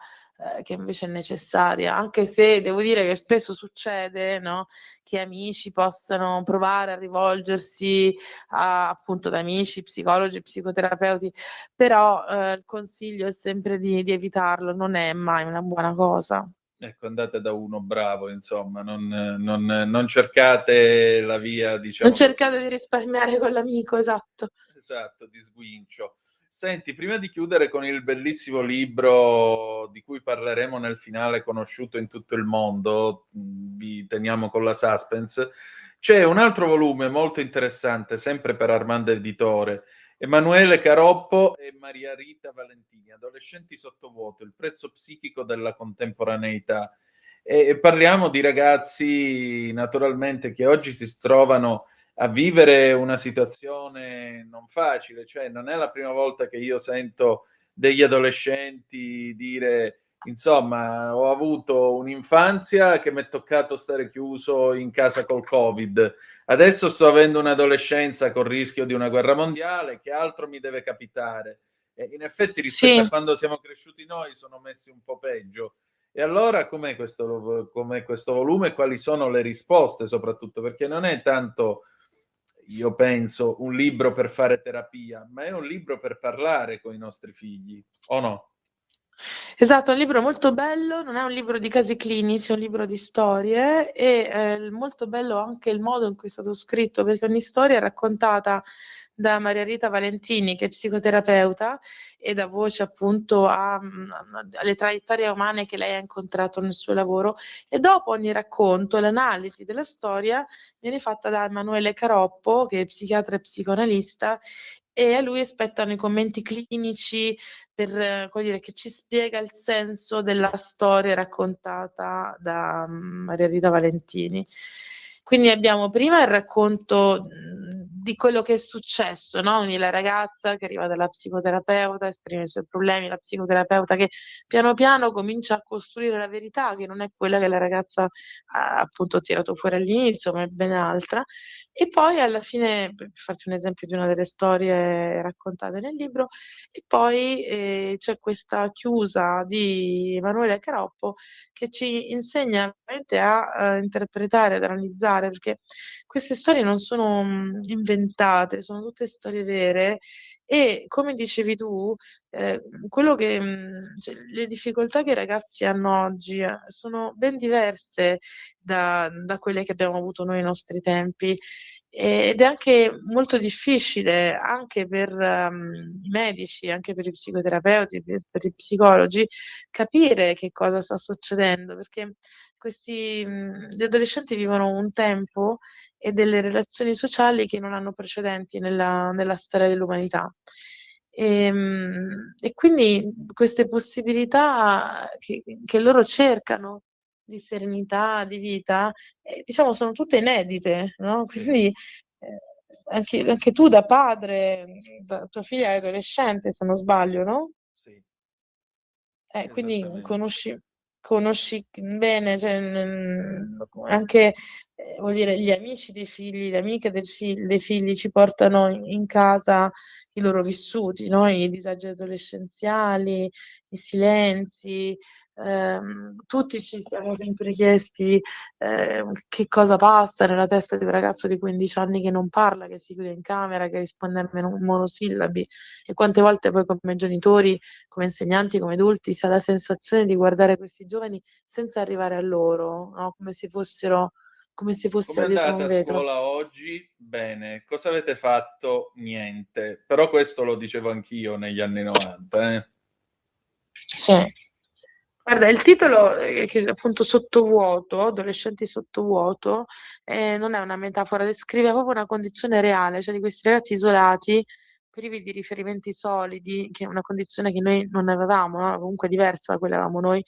che invece è necessaria, anche se devo dire che spesso succede, no, che amici possano provare a rivolgersi appunto ad amici, psicologi, psicoterapeuti, però il consiglio è sempre di evitarlo, non è mai una buona cosa. Ecco, andate da uno bravo, insomma, non cercate la via, diciamo Non cercate così. di risparmiare con l'amico, esatto. Esatto, di sguincio. Senti, prima di chiudere con il bellissimo libro di cui parleremo nel finale, conosciuto in tutto il mondo, vi teniamo con la suspense, c'è un altro volume molto interessante, sempre per Armando Editore, Emanuele Caroppo e Maria Rita Valentini, Adolescenti sottovuoto, il prezzo psichico della contemporaneità. E parliamo di ragazzi, naturalmente, che oggi si trovano a vivere una situazione non facile, cioè non è la prima volta che io sento degli adolescenti dire insomma ho avuto un'infanzia che mi è toccato stare chiuso in casa col Covid, adesso sto avendo un'adolescenza con rischio di una guerra mondiale, che altro mi deve capitare? E in effetti rispetto a quando siamo cresciuti noi sono messi un po' peggio. E allora com'è questo volume e quali sono le risposte soprattutto? Perché non è tanto, io penso, un libro per fare terapia, ma è un libro per parlare con i nostri figli, o no? Esatto, è un libro molto bello, non è un libro di casi clinici, è un libro di storie e molto bello anche il modo in cui è stato scritto, perché ogni storia è raccontata da Maria Rita Valentini, che è psicoterapeuta e dà voce appunto alle traiettorie umane che lei ha incontrato nel suo lavoro, e dopo ogni racconto l'analisi della storia viene fatta da Emanuele Caroppo, che è psichiatra e psicoanalista, e a lui spettano i commenti clinici per, come dire, che ci spiega il senso della storia raccontata da Maria Rita Valentini. Quindi abbiamo prima il racconto di quello che è successo, no? Quindi la ragazza che arriva dalla psicoterapeuta, esprime i suoi problemi, la psicoterapeuta che piano piano comincia a costruire la verità, che non è quella che la ragazza ha appunto tirato fuori all'inizio, ma è ben altra. E poi alla fine, per farti un esempio di una delle storie raccontate nel libro, e poi c'è questa chiusa di Emanuele Caroppo che ci insegna veramente a interpretare, ad analizzare, perché queste storie non sono inventate, sono tutte storie vere, e come dicevi tu, quello che cioè, le difficoltà che i ragazzi hanno oggi sono ben diverse da quelle che abbiamo avuto noi ai nostri tempi. Ed è anche molto difficile anche per i medici, anche per i psicoterapeuti, per i psicologi, capire che cosa sta succedendo, perché gli adolescenti vivono un tempo e delle relazioni sociali che non hanno precedenti nella storia dell'umanità. E quindi queste possibilità che loro cercano di serenità, di vita, diciamo sono tutte inedite, no? Quindi anche tu da padre, tua figlia è adolescente, se non sbaglio, no? Sì, Quindi esattamente. conosci bene, cioè, anche vuol dire, gli amici dei figli, le amiche dei figli ci portano in casa i loro vissuti, no? I disagi adolescenziali, i silenzi. Tutti ci siamo sempre chiesti che cosa passa nella testa di un ragazzo di 15 anni che non parla, che si chiude in camera, che risponde a monosillabi, e quante volte poi come genitori, come insegnanti, come adulti, si ha la sensazione di guardare questi giovani senza arrivare a loro, no? Come se fossero Come è dietro andata un a vetro. scuola oggi? Bene. Cosa avete fatto? Niente. Però questo lo dicevo anch'io negli anni 90. Sì. Guarda, il titolo, che è appunto Sottovuoto, Adolescenti sottovuoto, non è una metafora, descrive proprio una condizione reale, cioè di questi ragazzi isolati, privi di riferimenti solidi, che è una condizione che noi non avevamo, no? Comunque diversa da quella che avevamo noi,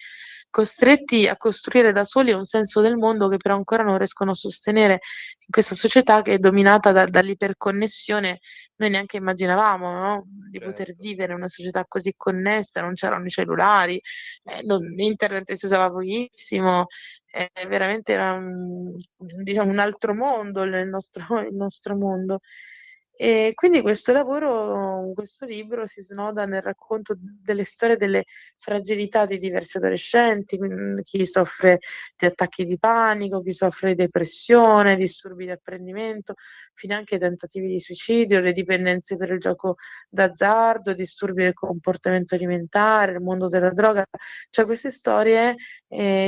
costretti a costruire da soli un senso del mondo che però ancora non riescono a sostenere in questa società che è dominata dall'iperconnessione. Noi neanche immaginavamo, no? Di poter Certo. vivere in una società così connessa, non c'erano i cellulari, internet si usava pochissimo, veramente era diciamo un altro mondo il nostro mondo. E quindi questo libro si snoda nel racconto delle storie delle fragilità di diversi adolescenti, chi soffre di attacchi di panico, chi soffre di depressione, disturbi di apprendimento, fino anche ai tentativi di suicidio, le dipendenze per il gioco d'azzardo, disturbi del comportamento alimentare, il mondo della droga. Cioè queste storie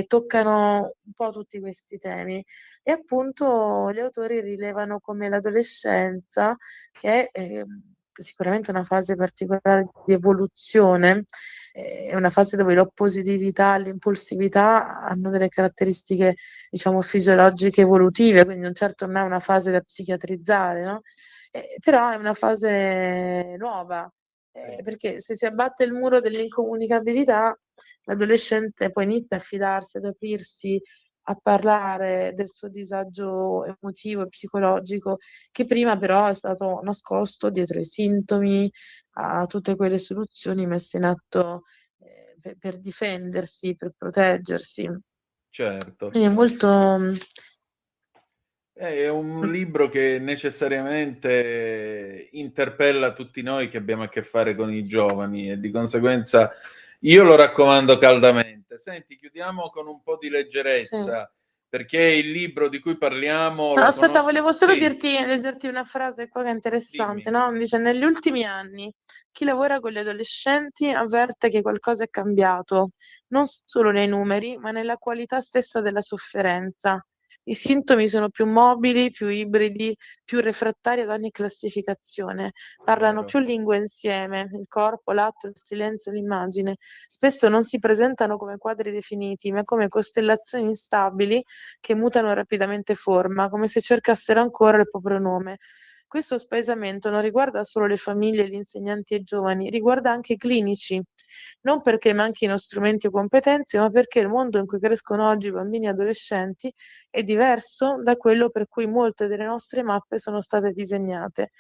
toccano un po' tutti questi temi, e appunto gli autori rilevano come l'adolescenza, che è sicuramente una fase particolare di evoluzione, è una fase dove l'oppositività e l'impulsività hanno delle caratteristiche, diciamo, fisiologiche evolutive, quindi certo non è una fase da psichiatrizzare, no? Però è una fase nuova, perché se si abbatte il muro dell'incomunicabilità, l'adolescente poi inizia a fidarsi, ad aprirsi, a parlare del suo disagio emotivo e psicologico, che prima però è stato nascosto dietro i sintomi, a tutte quelle soluzioni messe in atto per difendersi, per proteggersi. Certo. Quindi è molto... È un libro che necessariamente interpella tutti noi che abbiamo a che fare con i giovani, e di conseguenza io lo raccomando caldamente. Senti, chiudiamo con un po' di leggerezza, perché il libro di cui parliamo... Aspetta, volevo solo Sì, leggerti una frase qua che è interessante, dimmi. no? Dice: negli ultimi anni chi lavora con gli adolescenti avverte che qualcosa è cambiato, non solo nei numeri, ma nella qualità stessa della sofferenza. I sintomi sono più mobili, più ibridi, più refrattari ad ogni classificazione. Parlano Vero. più lingue insieme, il corpo, l'atto, il silenzio, l'immagine. Spesso non si presentano come quadri definiti, ma come costellazioni instabili che mutano rapidamente forma, come se cercassero ancora il proprio nome. Questo spaesamento non riguarda solo le famiglie, gli insegnanti e i giovani, riguarda anche i clinici, non perché manchino strumenti o competenze, ma perché il mondo in cui crescono oggi bambini e adolescenti è diverso da quello per cui molte delle nostre mappe sono state disegnate.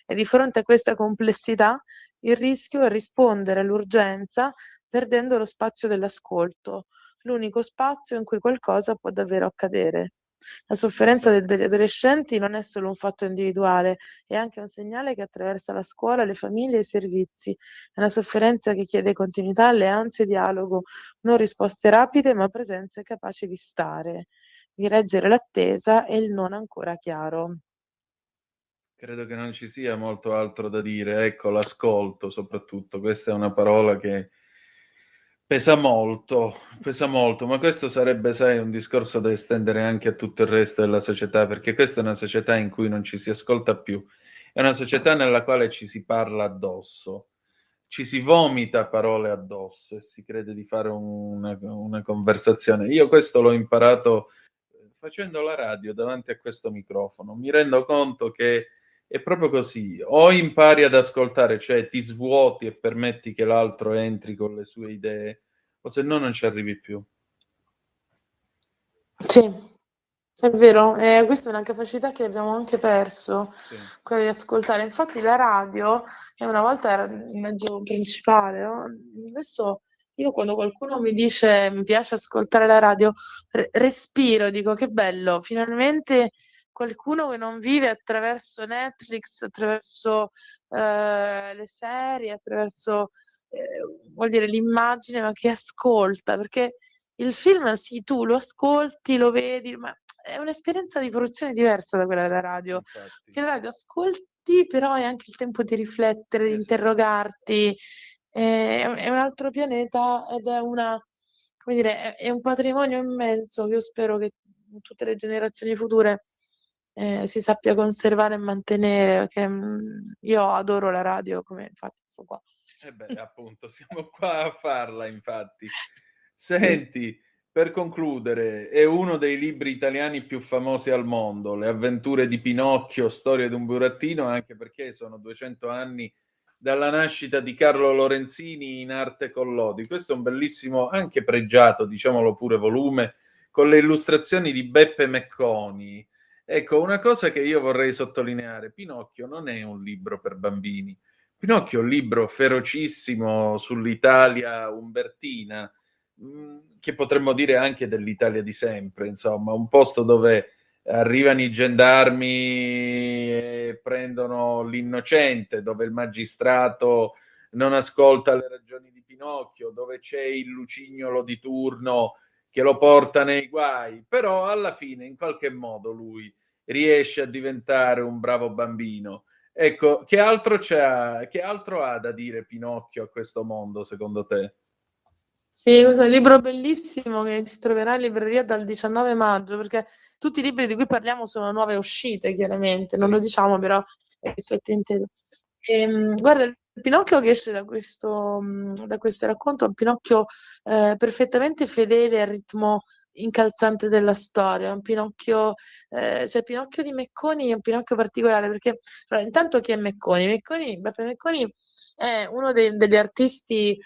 E di fronte a questa complessità, il rischio è rispondere all'urgenza perdendo lo spazio dell'ascolto, l'unico spazio in cui qualcosa può davvero accadere. La sofferenza degli adolescenti non è solo un fatto individuale, è anche un segnale che attraversa la scuola, le famiglie e i servizi. È una sofferenza che chiede continuità, alleanze, dialogo, non risposte rapide, ma presenze capaci di stare, di reggere l'attesa e il non ancora chiaro. Credo che non ci sia molto altro da dire. Ecco, l'ascolto soprattutto. Questa è una parola che pesa molto, ma questo sarebbe, sai, un discorso da estendere anche a tutto il resto della società, perché questa è una società in cui non ci si ascolta più, è una società nella quale ci si parla addosso, ci si vomita parole addosso e si crede di fare una conversazione. Io questo l'ho imparato facendo la radio davanti a questo microfono. Mi rendo conto che è proprio così, o impari ad ascoltare, cioè ti svuoti e permetti che l'altro entri con le sue idee, o se no non ci arrivi più. Sì, è vero, questa è una capacità che abbiamo anche perso, Sì. quella di ascoltare. Infatti la radio, che una volta era il mezzo principale, no? Adesso io quando qualcuno mi dice mi piace ascoltare la radio, respiro, dico che bello, finalmente qualcuno che non vive attraverso Netflix, attraverso le serie, attraverso vuol dire l'immagine, ma che ascolta, perché il film sì, tu lo ascolti, lo vedi, ma è un'esperienza di produzione diversa da quella della radio. Infatti. Che la radio ascolti, però hai anche il tempo di riflettere, di Esatto. interrogarti. È un altro pianeta ed è come dire, è un patrimonio immenso che io spero che in tutte le generazioni future si sappia conservare e mantenere, perché io adoro la radio, come infatti sto qua. Appunto, siamo qua a farla, infatti. Senti, per concludere, è uno dei libri italiani più famosi al mondo, Le avventure di Pinocchio, storia di un burattino, anche perché sono 200 anni dalla nascita di Carlo Lorenzini in arte Collodi. Questo è un bellissimo, anche pregiato, diciamolo pure, volume, con le illustrazioni di Beppe Mecconi. Ecco, una cosa che io vorrei sottolineare, Pinocchio non è un libro per bambini. Pinocchio è un libro ferocissimo sull'Italia umbertina, che potremmo dire anche dell'Italia di sempre, insomma, un posto dove arrivano i gendarmi e prendono l'innocente, dove il magistrato non ascolta le ragioni di Pinocchio, dove c'è il lucignolo di turno che lo porta nei guai, però alla fine in qualche modo lui riesce a diventare un bravo bambino. Ecco, che altro ha da dire Pinocchio a questo mondo, secondo te? Sì, questo è un libro bellissimo che si troverà in libreria dal 19 maggio, perché tutti i libri di cui parliamo sono nuove uscite, chiaramente, non lo diciamo, però è sottinteso. Guarda, il Pinocchio che esce da questo racconto è un Pinocchio perfettamente fedele al ritmo incalzante della storia, un Pinocchio, cioè Pinocchio di Mecconi è un Pinocchio particolare, perché allora, intanto chi è Mecconi? Beppe Mecconi è uno degli artisti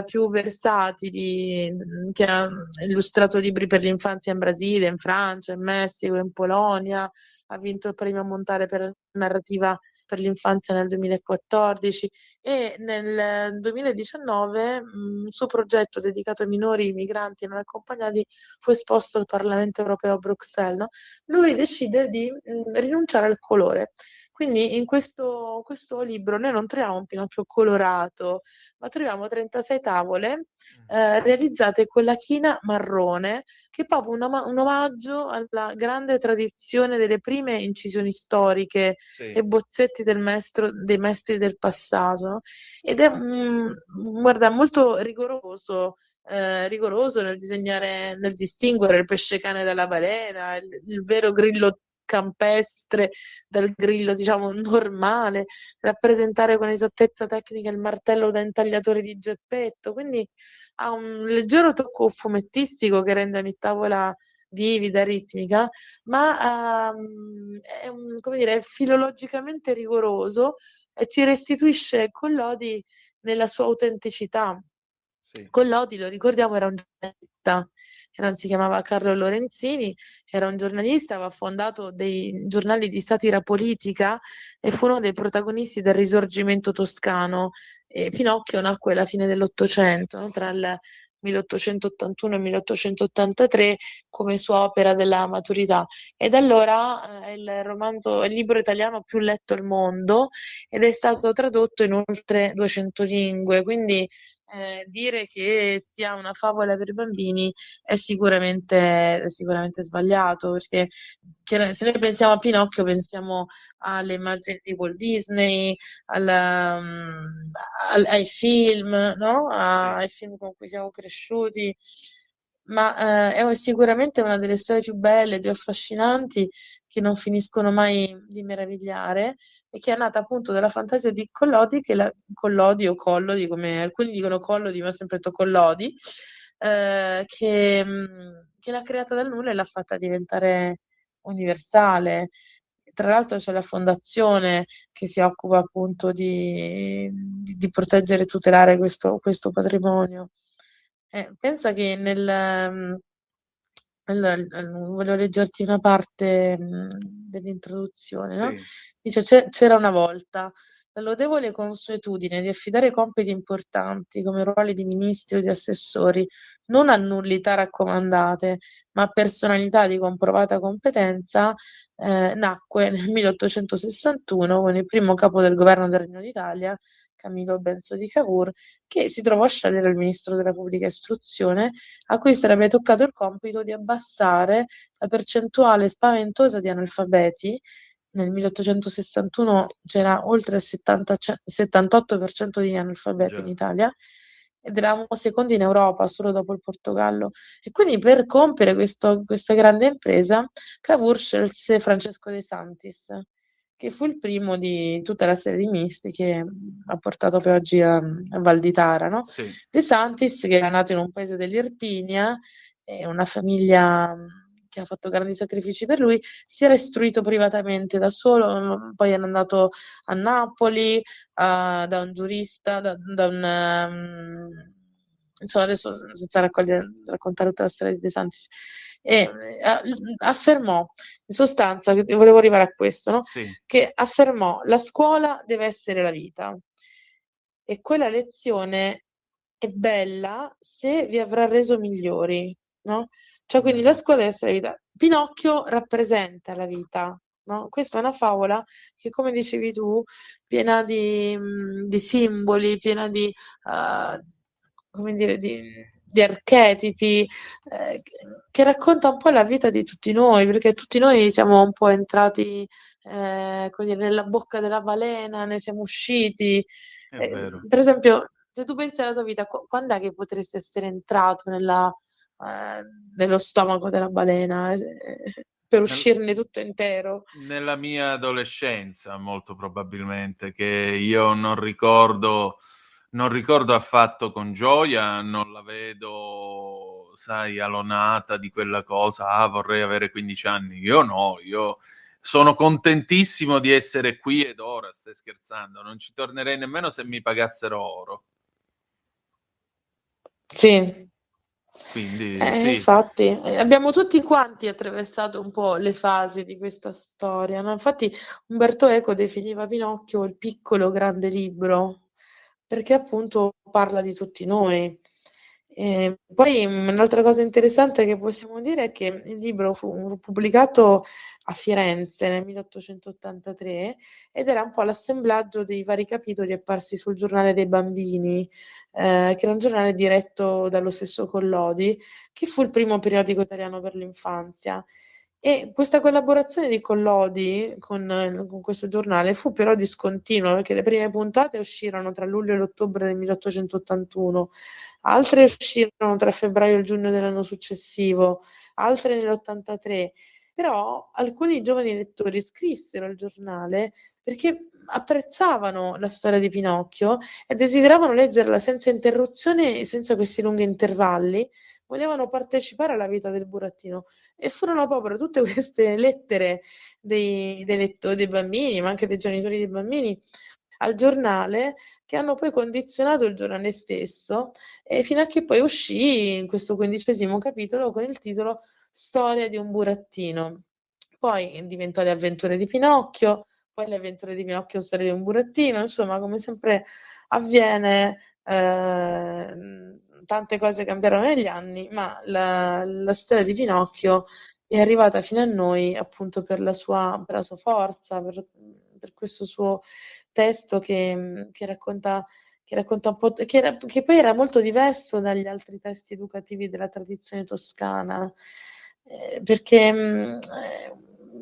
più versatili, che ha illustrato libri per l'infanzia in Brasile, in Francia, in Messico, in Polonia, ha vinto il premio Montale per narrativa per l'infanzia nel 2014 e nel 2019 il suo progetto dedicato ai minori migranti non accompagnati fu esposto al Parlamento europeo a Bruxelles. No? Lui decide di rinunciare al colore. Quindi in questo libro noi non troviamo un Pinocchio colorato, ma troviamo 36 tavole realizzate con la china marrone, che è proprio un omaggio alla grande tradizione delle prime incisioni storiche e bozzetti dei maestri del passato. No? Ed è guarda, molto rigoroso rigoroso nel disegnare, nel distinguere il pesce cane dalla balena, il vero grillo campestre dal grillo, diciamo, normale, rappresentare con esattezza tecnica il martello da intagliatore di Geppetto, quindi ha un leggero tocco fumettistico che rende ogni tavola vivida, ritmica, ma è come dire, filologicamente rigoroso e ci restituisce Collodi nella sua autenticità. Sì. Collodi, lo ricordiamo, era un giornalista, non si chiamava Carlo Lorenzini, era un giornalista, aveva fondato dei giornali di satira politica e fu uno dei protagonisti del Risorgimento toscano. Pinocchio nacque alla fine dell'Ottocento, no? Tra il 1881 e 1883 come sua opera della maturità, e da allora è il libro italiano più letto al mondo ed è stato tradotto in oltre 200 lingue, quindi dire che sia una favola per bambini è sicuramente sbagliato, perché se noi pensiamo a Pinocchio pensiamo alle immagini di Walt Disney, ai film, no? Ai film con cui siamo cresciuti, ma è sicuramente una delle storie più belle, più affascinanti, che non finiscono mai di meravigliare, e che è nata appunto dalla fantasia di Collodi, Collodi o Collodi, come alcuni dicono Collodi, ma ho sempre detto Collodi, che l'ha creata dal nulla e l'ha fatta diventare universale. Tra l'altro c'è la fondazione che si occupa appunto di proteggere e tutelare questo patrimonio. Pensa che allora, volevo leggerti una parte dell'introduzione, no? Sì. Dice: c'era una volta la lodevole consuetudine di affidare compiti importanti come ruoli di ministri o di assessori non a nullità raccomandate, ma a personalità di comprovata competenza. Nacque nel 1861 con il primo capo del governo del Regno d'Italia, Camillo Benso di Cavour, che si trovò a scegliere il ministro della pubblica istruzione, a cui sarebbe toccato il compito di abbassare la percentuale spaventosa di analfabeti. Nel 1861 c'era oltre il 78% di analfabeti in Italia ed eravamo secondi in Europa, solo dopo il Portogallo. E quindi per compiere questa grande impresa, Cavour scelse Francesco De Santis, che fu il primo di tutta la serie di misti che ha portato poi oggi a Val di Tara, no? Sì. De Santis, che era nato in un paese dell'Irpinia, una famiglia che ha fatto grandi sacrifici per lui, si era istruito privatamente da solo, poi è andato a Napoli da un giurista, insomma, adesso senza raccontare tutta la storia di De Santis, e affermò in sostanza, che volevo arrivare a questo, no? Sì. Che affermò: la scuola deve essere la vita, e quella lezione è bella se vi avrà reso migliori, no? Cioè, quindi la scuola deve essere la vita. Pinocchio rappresenta la vita, no? Questa è una favola che, come dicevi tu, piena di simboli, piena di come dire, di archetipi, che racconta un po' la vita di tutti noi, perché tutti noi siamo un po' entrati come dire, nella bocca della balena, ne siamo usciti. È vero. Per esempio, se tu pensi alla tua vita, quando è che potresti essere entrato nello stomaco della balena per uscirne tutto intero? Nella mia adolescenza, molto probabilmente, che io non ricordo affatto con gioia, non la vedo, sai, alonata di quella cosa, vorrei avere 15 anni. Io no, io sono contentissimo di essere qui ed ora, stai scherzando, non ci tornerei nemmeno se mi pagassero oro. Sì. Quindi sì. Infatti, abbiamo tutti quanti attraversato un po' le fasi di questa storia, no? Infatti Umberto Eco definiva Pinocchio il piccolo grande libro, perché appunto parla di tutti noi. Poi un'altra cosa interessante che possiamo dire è che il libro fu pubblicato a Firenze nel 1883 ed era un po' l'assemblaggio dei vari capitoli apparsi sul Giornale dei Bambini, che era un giornale diretto dallo stesso Collodi, che fu il primo periodico italiano per l'infanzia. E questa collaborazione di Collodi con questo giornale fu però discontinua, perché le prime puntate uscirono tra luglio e l'ottobre del 1881, altre uscirono tra febbraio e il giugno dell'anno successivo, altre nell'83. Però alcuni giovani lettori scrissero al giornale perché apprezzavano la storia di Pinocchio e desideravano leggerla senza interruzione e senza questi lunghi intervalli, volevano partecipare alla vita del burattino. E furono proprio tutte queste lettere dei lettori, dei bambini, ma anche dei genitori dei bambini, al giornale, che hanno poi condizionato il giornale stesso, e fino a che poi uscì in questo 15° capitolo con il titolo Storia di un burattino. Poi diventò Le avventure di Pinocchio, poi Le avventure di Pinocchio, Storia di un burattino, insomma, come sempre avviene, tante cose cambiarono negli anni, ma la storia di Pinocchio è arrivata fino a noi appunto per la sua forza, per questo suo testo che racconta un po', che poi era molto diverso dagli altri testi educativi della tradizione toscana, perché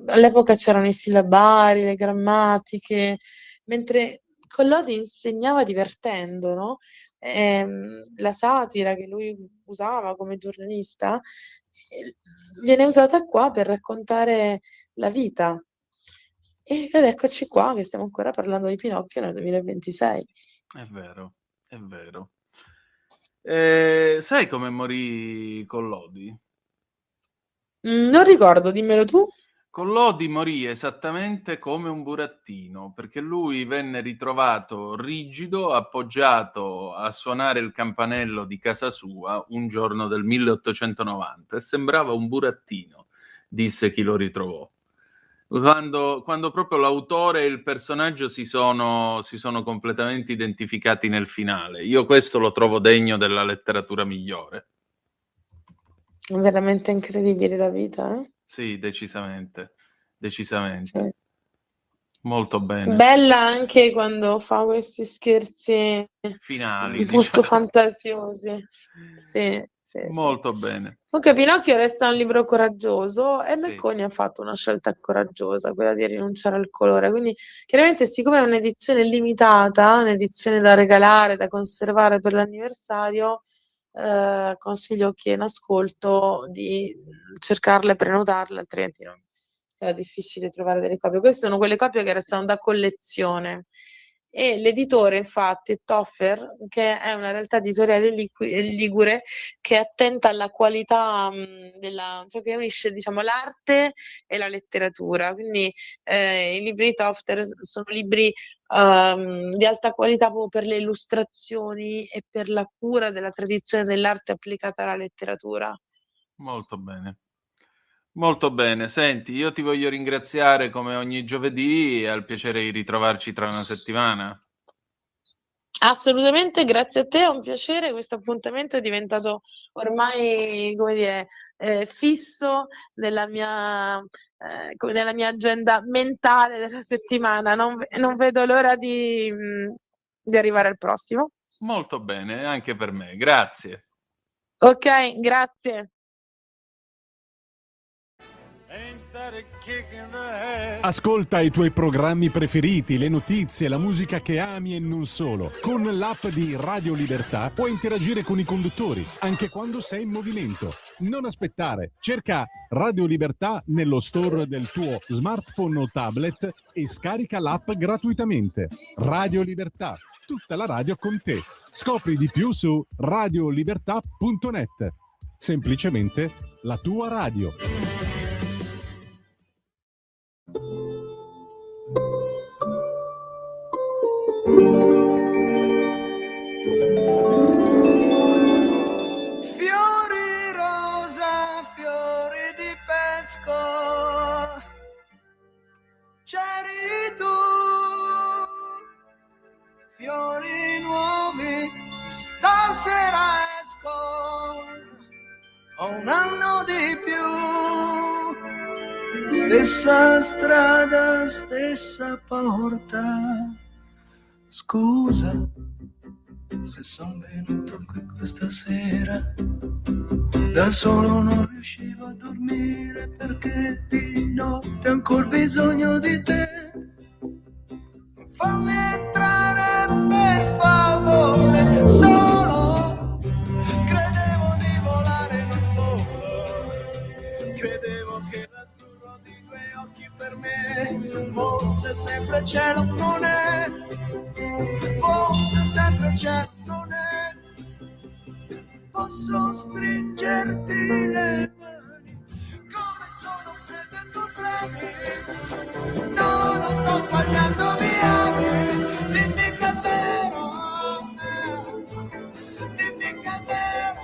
all'epoca c'erano i sillabari, le grammatiche, mentre Collodi insegnava divertendo, no? La satira che lui usava come giornalista viene usata qua per raccontare la vita. Ed eccoci qua che stiamo ancora parlando di Pinocchio nel 2026. È vero, è vero. Sai come morì Collodi? Non ricordo, dimmelo tu. Collodi morì esattamente come un burattino, perché lui venne ritrovato rigido, appoggiato a suonare il campanello di casa sua un giorno del 1890 e sembrava un burattino, disse chi lo ritrovò. Quando proprio l'autore e il personaggio si sono completamente identificati nel finale. Io questo lo trovo degno della letteratura migliore. È veramente incredibile la vita, eh? Sì, decisamente. Sì. Molto bene. Bella anche quando fa questi scherzi Finali, molto diciamo. fantasiosi. Sì. Molto bene. Comunque Pinocchio resta un libro coraggioso e Sì. Mecconi ha fatto una scelta coraggiosa, quella di rinunciare al colore. Quindi chiaramente, siccome è un'edizione limitata, un'edizione da regalare, da conservare per l'anniversario, consiglio a chi è in ascolto di cercarle e prenotarle, altrimenti sarà difficile trovare delle copie. Queste sono quelle copie che restano da collezione. E l'editore, infatti, è Toffer, che è una realtà editoriale ligure che è attenta alla qualità cioè che unisce, diciamo, l'arte e la letteratura. Quindi i libri di Toffer sono libri di alta qualità proprio per le illustrazioni e per la cura della tradizione dell'arte applicata alla letteratura. Molto bene. Molto bene. Senti, io ti voglio ringraziare come ogni giovedì e al piacere di ritrovarci tra una settimana. Assolutamente, grazie a te, è un piacere. Questo appuntamento è diventato ormai, come dire, fisso nella mia agenda mentale della settimana. Non vedo l'ora di arrivare al prossimo. Molto bene, anche per me. Grazie. Ok, grazie. Ascolta i tuoi programmi preferiti, le notizie, la musica che ami e non solo. Con l'app di Radio Libertà puoi interagire con i conduttori, anche quando sei in movimento. Non aspettare, cerca Radio Libertà nello store del tuo smartphone o tablet e scarica l'app gratuitamente. Radio Libertà, tutta la radio con te. Scopri di più su radiolibertà.net. Semplicemente la tua radio. Fiori rosa, fiori di pesco, c'eri tu, fiori nuovi, stasera esco, ho un anno di più, stessa strada, stessa porta, scusa se son venuto qui questa sera Da solo non riuscivo a dormire perché di notte ho ancora bisogno di te. Fammi entrare per favore, solo credevo di volare in un volo, credevo che l'azzurro di tuoi occhi per me fosse sempre cielo, non è, fosse sempre cielo, non è. Posso stringerti le mani, come sono fredde tu tremi. No, non sto sbagliando, mi ami, dimmi che è vero, dimmi che è vero,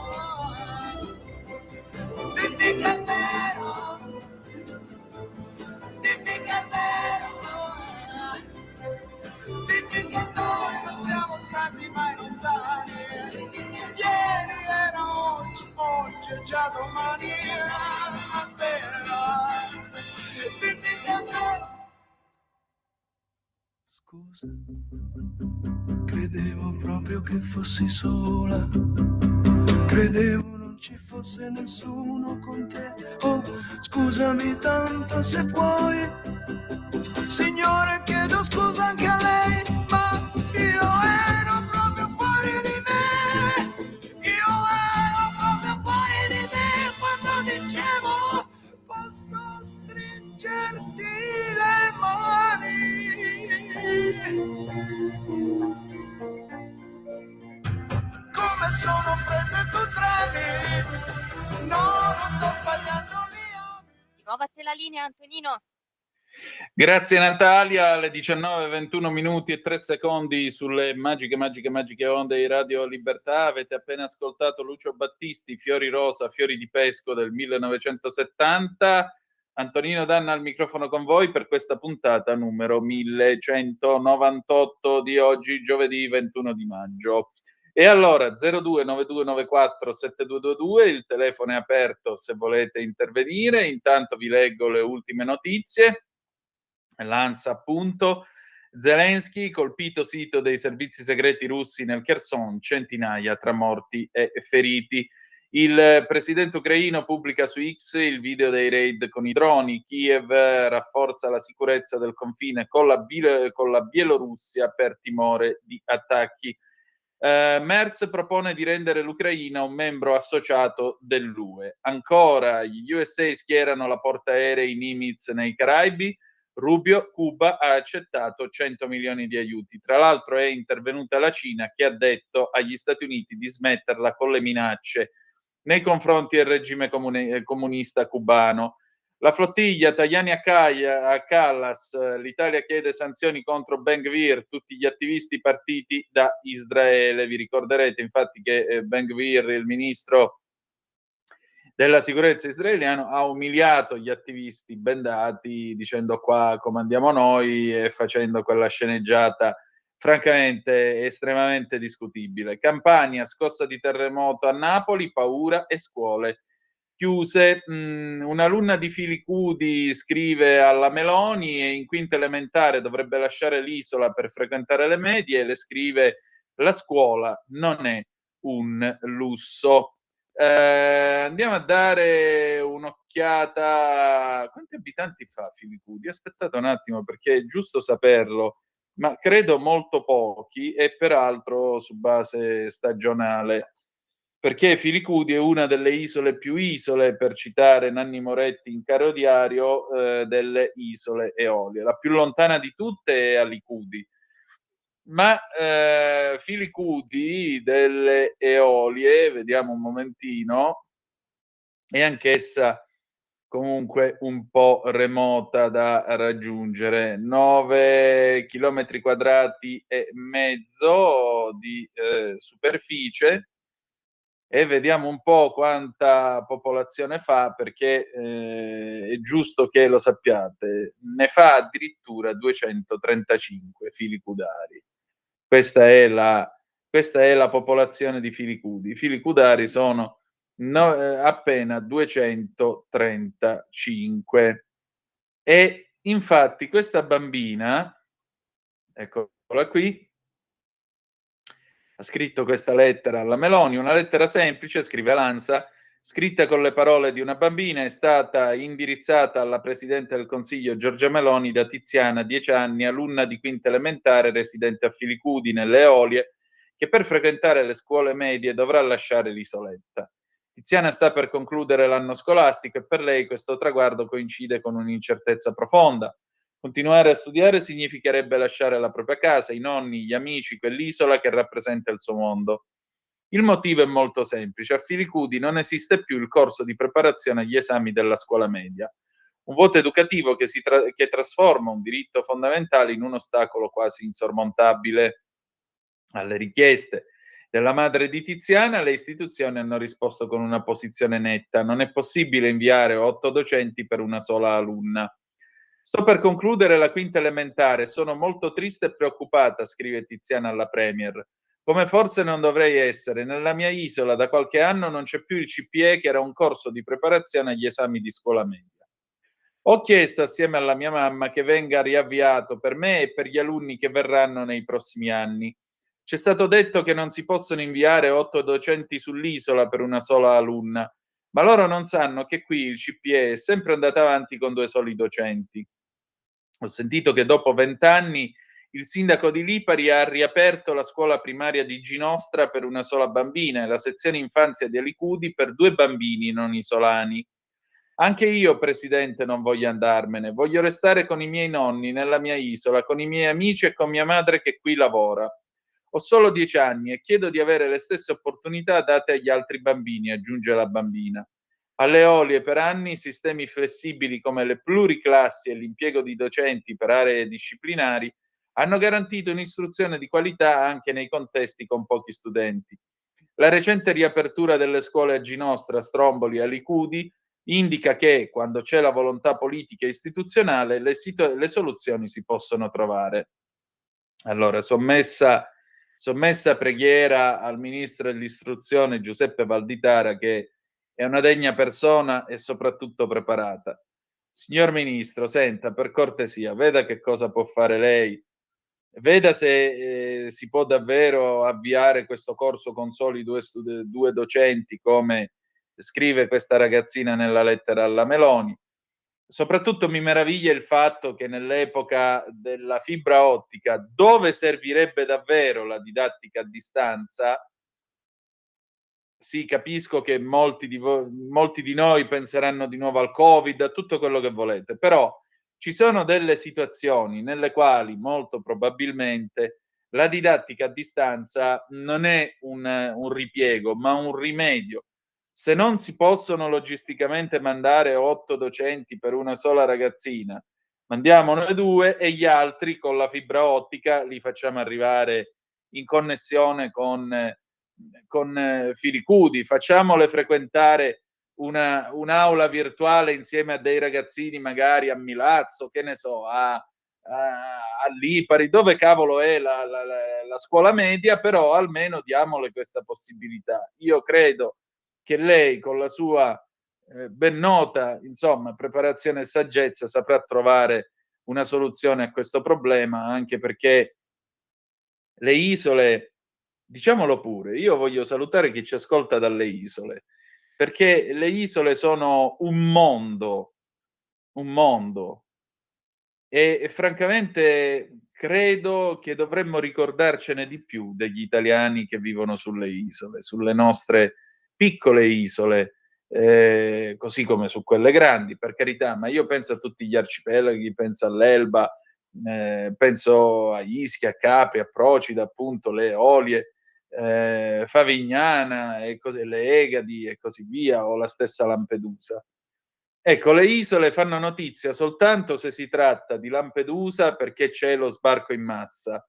dimmi che è vero, dimmi che è vero, dimmi che noi non siamo stati mai lontani. Ieri era oggi è già domani, è vero, dimmi che è vero. Scusa, credevo proprio che fossi sola, credevo non ci fosse nessuno con te. Oh, scusami tanto se puoi, signore, chiedo scusa anche a lei, ma io ero proprio fuori di me, io ero proprio fuori di me quando dicevo posso stringerti le mani. Come sono fredde tu tremi, no, non sto sbagliando, mia. Di nuovo a te la linea, Antonino. Grazie Natalia, alle 19:21 minuti e 3 secondi sulle magiche onde di Radio Libertà. Avete appena ascoltato Lucio Battisti, Fiori rosa, fiori di pesco del 1970. Antonino Danna al microfono con voi per questa puntata numero 1198 di oggi, giovedì 21 di maggio. E allora 0292947222, il telefono è aperto se volete intervenire. Intanto vi leggo le ultime notizie. L'ANSA, appunto. Zelensky, colpito sito dei servizi segreti russi nel Kherson, centinaia tra morti e feriti. Il presidente ucraino pubblica su X il video dei raid con i droni. Kiev rafforza la sicurezza del confine con la Bielorussia per timore di attacchi. Merz propone di rendere l'Ucraina un membro associato dell'UE. Ancora, gli USA schierano la portaerei Nimitz nei Caraibi. Rubio, Cuba ha accettato 100 milioni di aiuti. Tra l'altro è intervenuta la Cina, che ha detto agli Stati Uniti di smetterla con le minacce nei confronti del regime comunista cubano. La flottiglia Tajani a Callas, l'Italia chiede sanzioni contro Ben Gvir, tutti gli attivisti partiti da Israele. Vi ricorderete infatti che Ben Gvir, il ministro della sicurezza israeliano, ha umiliato gli attivisti bendati dicendo qua comandiamo noi e facendo quella sceneggiata francamente estremamente discutibile. Campania, scossa di terremoto a Napoli, paura e scuole chiuse. Un'alunna di Filicudi scrive alla Meloni e in quinta elementare dovrebbe lasciare l'isola per frequentare le medie, e le scrive la scuola non è un lusso. Andiamo a dare un'occhiata. Quanti abitanti fa Filicudi? Aspettate un attimo perché è giusto saperlo, ma credo molto pochi e peraltro su base stagionale, perché Filicudi è una delle isole più isole, per citare Nanni Moretti in Caro Diario, delle isole Eolie. La più lontana di tutte è Alicudi. Ma Filicudi delle Eolie, vediamo un momentino, è anch'essa comunque un po' remota da raggiungere. 9 chilometri quadrati e mezzo di superficie, e vediamo un po' quanta popolazione fa, perché è giusto che lo sappiate. Ne fa addirittura 235 filicudari. Questa è la popolazione di Filicudi. I filicudari sono appena 235. E infatti questa bambina, eccola qui, ha scritto questa lettera alla Meloni, una lettera semplice, scrive l'ANSA: scritta con le parole di una bambina, è stata indirizzata alla Presidente del Consiglio Giorgia Meloni da Tiziana, 10 anni, alunna di quinta elementare, residente a Filicudi, nelle Eolie, che per frequentare le scuole medie dovrà lasciare l'isoletta. Tiziana sta per concludere l'anno scolastico e per lei questo traguardo coincide con un'incertezza profonda. Continuare a studiare significherebbe lasciare la propria casa, i nonni, gli amici, quell'isola che rappresenta il suo mondo. Il motivo è molto semplice: a Filicudi non esiste più il corso di preparazione agli esami della scuola media, un vuoto educativo che trasforma un diritto fondamentale in un ostacolo quasi insormontabile. Alle richieste della madre di Tiziana, le istituzioni hanno risposto con una posizione netta: non è possibile inviare 8 docenti per una sola alunna. Sto per concludere la quinta elementare, sono molto triste e preoccupata, scrive Tiziana alla Premier. Come forse non dovrei essere, nella mia isola da qualche anno non c'è più il CPE, che era un corso di preparazione agli esami di scuola media. Ho chiesto assieme alla mia mamma che venga riavviato per me e per gli alunni che verranno nei prossimi anni. C'è stato detto che non si possono inviare 8 docenti sull'isola per una sola alunna, ma loro non sanno che qui il CPE è sempre andato avanti con 2 soli docenti. Ho sentito che dopo 20 anni il sindaco di Lipari ha riaperto la scuola primaria di Ginostra per una sola bambina e la sezione infanzia di Alicudi per 2 bambini non isolani. Anche io, Presidente, non voglio andarmene, voglio restare con i miei nonni nella mia isola, con i miei amici e con mia madre che qui lavora. Ho solo 10 anni e chiedo di avere le stesse opportunità date agli altri bambini, aggiunge la bambina. Alle Eolie per anni sistemi flessibili come le pluriclassi e l'impiego di docenti per aree disciplinari hanno garantito un'istruzione di qualità anche nei contesti con pochi studenti. La recente riapertura delle scuole a Ginostra, Stromboli e Alicudi indica che, quando c'è la volontà politica e istituzionale, le soluzioni si possono trovare. Allora, sommessa preghiera al ministro dell'istruzione Giuseppe Valditara, che è una degna persona e soprattutto preparata. Signor Ministro, senta, per cortesia, veda che cosa può fare lei, veda se si può davvero avviare questo corso con soli 2 docenti, come scrive questa ragazzina nella lettera alla Meloni. Soprattutto mi meraviglia il fatto che nell'epoca della fibra ottica, dove servirebbe davvero la didattica a distanza, sì, capisco che molti di noi penseranno di nuovo al Covid, a tutto quello che volete, però ci sono delle situazioni nelle quali molto probabilmente la didattica a distanza non è un ripiego, ma un rimedio. Se non si possono logisticamente mandare 8 docenti per una sola ragazzina, mandiamone 2 e gli altri con la fibra ottica li facciamo arrivare in connessione con Filicudi, facciamole frequentare un'aula virtuale insieme a dei ragazzini magari a Milazzo, che ne so, a Lipari, dove cavolo è la scuola media, però almeno diamole questa possibilità. Io credo che lei, con la sua ben nota, insomma, preparazione e saggezza, saprà trovare una soluzione a questo problema, anche perché le isole, diciamolo pure, io voglio salutare chi ci ascolta dalle isole, perché le isole sono un mondo e francamente credo che dovremmo ricordarcene di più degli italiani che vivono sulle isole, sulle nostre piccole isole, così come su quelle grandi, per carità, ma io penso a tutti gli arcipelaghi, penso all'Elba, penso a Ischia, a Capri, a Procida, appunto, le Eolie, Favignana e così, le Egadi e così via, o la stessa Lampedusa. Ecco, le isole fanno notizia soltanto se si tratta di Lampedusa, perché c'è lo sbarco in massa.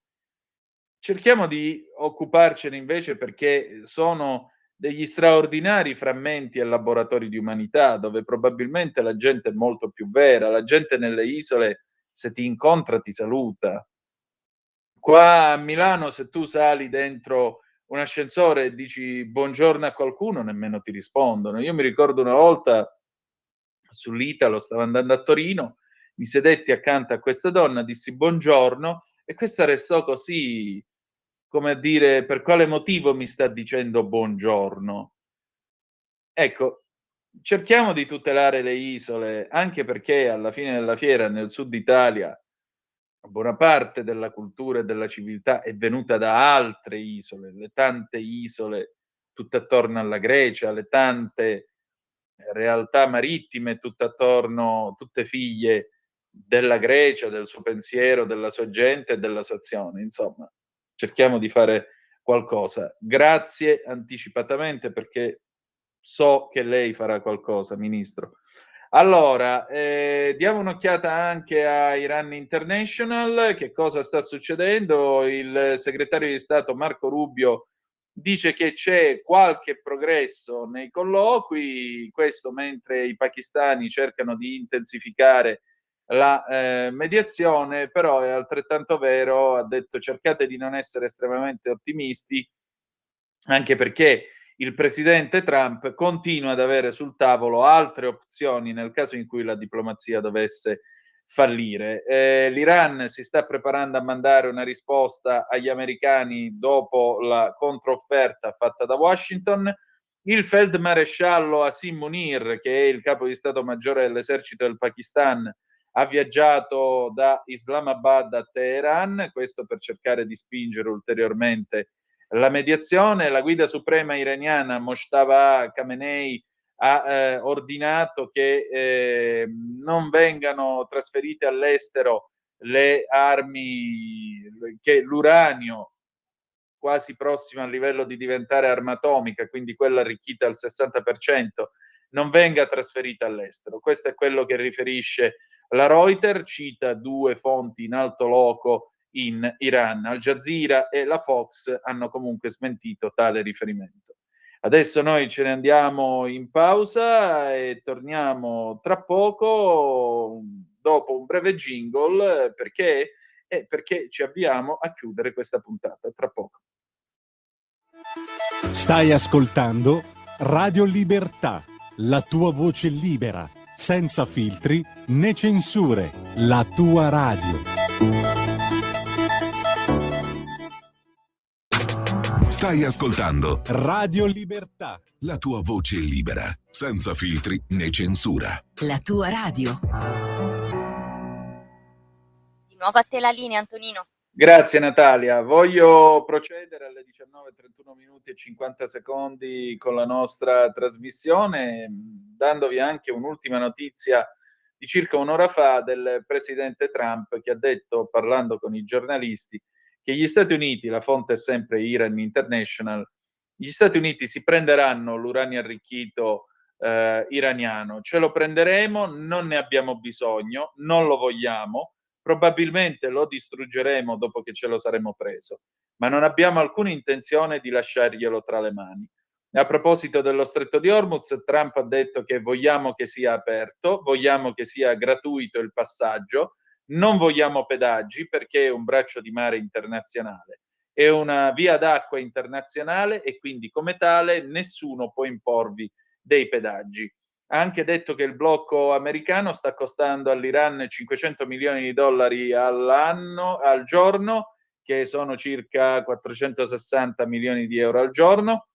Cerchiamo di occuparcene invece perché sono degli straordinari frammenti e laboratori di umanità, dove probabilmente la gente è molto più vera, la gente nelle isole se ti incontra ti saluta. Qua a Milano, se tu sali dentro un ascensore e dici buongiorno a qualcuno, nemmeno ti rispondono. Io mi ricordo una volta sull'Italo, stavo andando a Torino, mi sedetti accanto a questa donna, dissi buongiorno e questa restò così, come a dire, per quale motivo mi sta dicendo buongiorno? Ecco, cerchiamo di tutelare le isole, anche perché alla fine della fiera nel sud Italia buona parte della cultura e della civiltà è venuta da altre isole, le tante isole tutte attorno alla Grecia, le tante realtà marittime tutte attorno, tutte figlie della Grecia, del suo pensiero, della sua gente e della sua azione. Insomma, cerchiamo di fare qualcosa. Grazie anticipatamente perché so che lei farà qualcosa, Ministro. Allora, diamo un'occhiata anche a Iran International, che cosa sta succedendo? Il segretario di Stato Marco Rubio dice che c'è qualche progresso nei colloqui, questo mentre i pakistani cercano di intensificare la mediazione, però è altrettanto vero, ha detto cercate di non essere estremamente ottimisti, anche perché il presidente Trump continua ad avere sul tavolo altre opzioni nel caso in cui la diplomazia dovesse fallire. L'Iran si sta preparando a mandare una risposta agli americani dopo la controfferta fatta da Washington. Il feldmaresciallo Asim Munir, che è il capo di Stato Maggiore dell'esercito del Pakistan, ha viaggiato da Islamabad a Teheran, questo per cercare di spingere ulteriormente la mediazione. La guida suprema iraniana Mojtaba Khamenei ha ordinato che non vengano trasferite all'estero le armi, che l'uranio quasi prossimo al livello di diventare arma atomica, quindi quella arricchita al 60%, non venga trasferita all'estero. Questo è quello che riferisce la Reuters, cita due fonti in alto loco in Iran. Al Jazeera e la Fox hanno comunque smentito tale riferimento. Adesso noi ce ne andiamo in pausa e torniamo tra poco dopo un breve jingle perché ci avviamo a chiudere questa puntata. Tra poco. Stai ascoltando Radio Libertà, la tua voce libera, senza filtri né censure, la tua radio. Stai ascoltando Radio Libertà, la tua voce libera, senza filtri né censura. La tua radio. Di nuovo a te la linea, Antonino. Grazie Natalia, voglio procedere alle 19:31 minuti e 50 secondi con la nostra trasmissione, dandovi anche un'ultima notizia di circa un'ora fa del presidente Trump, che ha detto, parlando con i giornalisti, che gli Stati Uniti, la fonte è sempre Iran International, gli Stati Uniti si prenderanno l'uranio arricchito iraniano, ce lo prenderemo, non ne abbiamo bisogno, non lo vogliamo, probabilmente lo distruggeremo dopo che ce lo saremo preso, ma non abbiamo alcuna intenzione di lasciarglielo tra le mani. A proposito dello stretto di Hormuz, Trump ha detto che vogliamo che sia aperto, vogliamo che sia gratuito il passaggio, non vogliamo pedaggi perché è un braccio di mare internazionale, è una via d'acqua internazionale e quindi come tale nessuno può imporvi dei pedaggi. Ha anche detto che il blocco americano sta costando all'Iran 500 milioni di dollari al giorno, che sono circa 460 milioni di euro al giorno,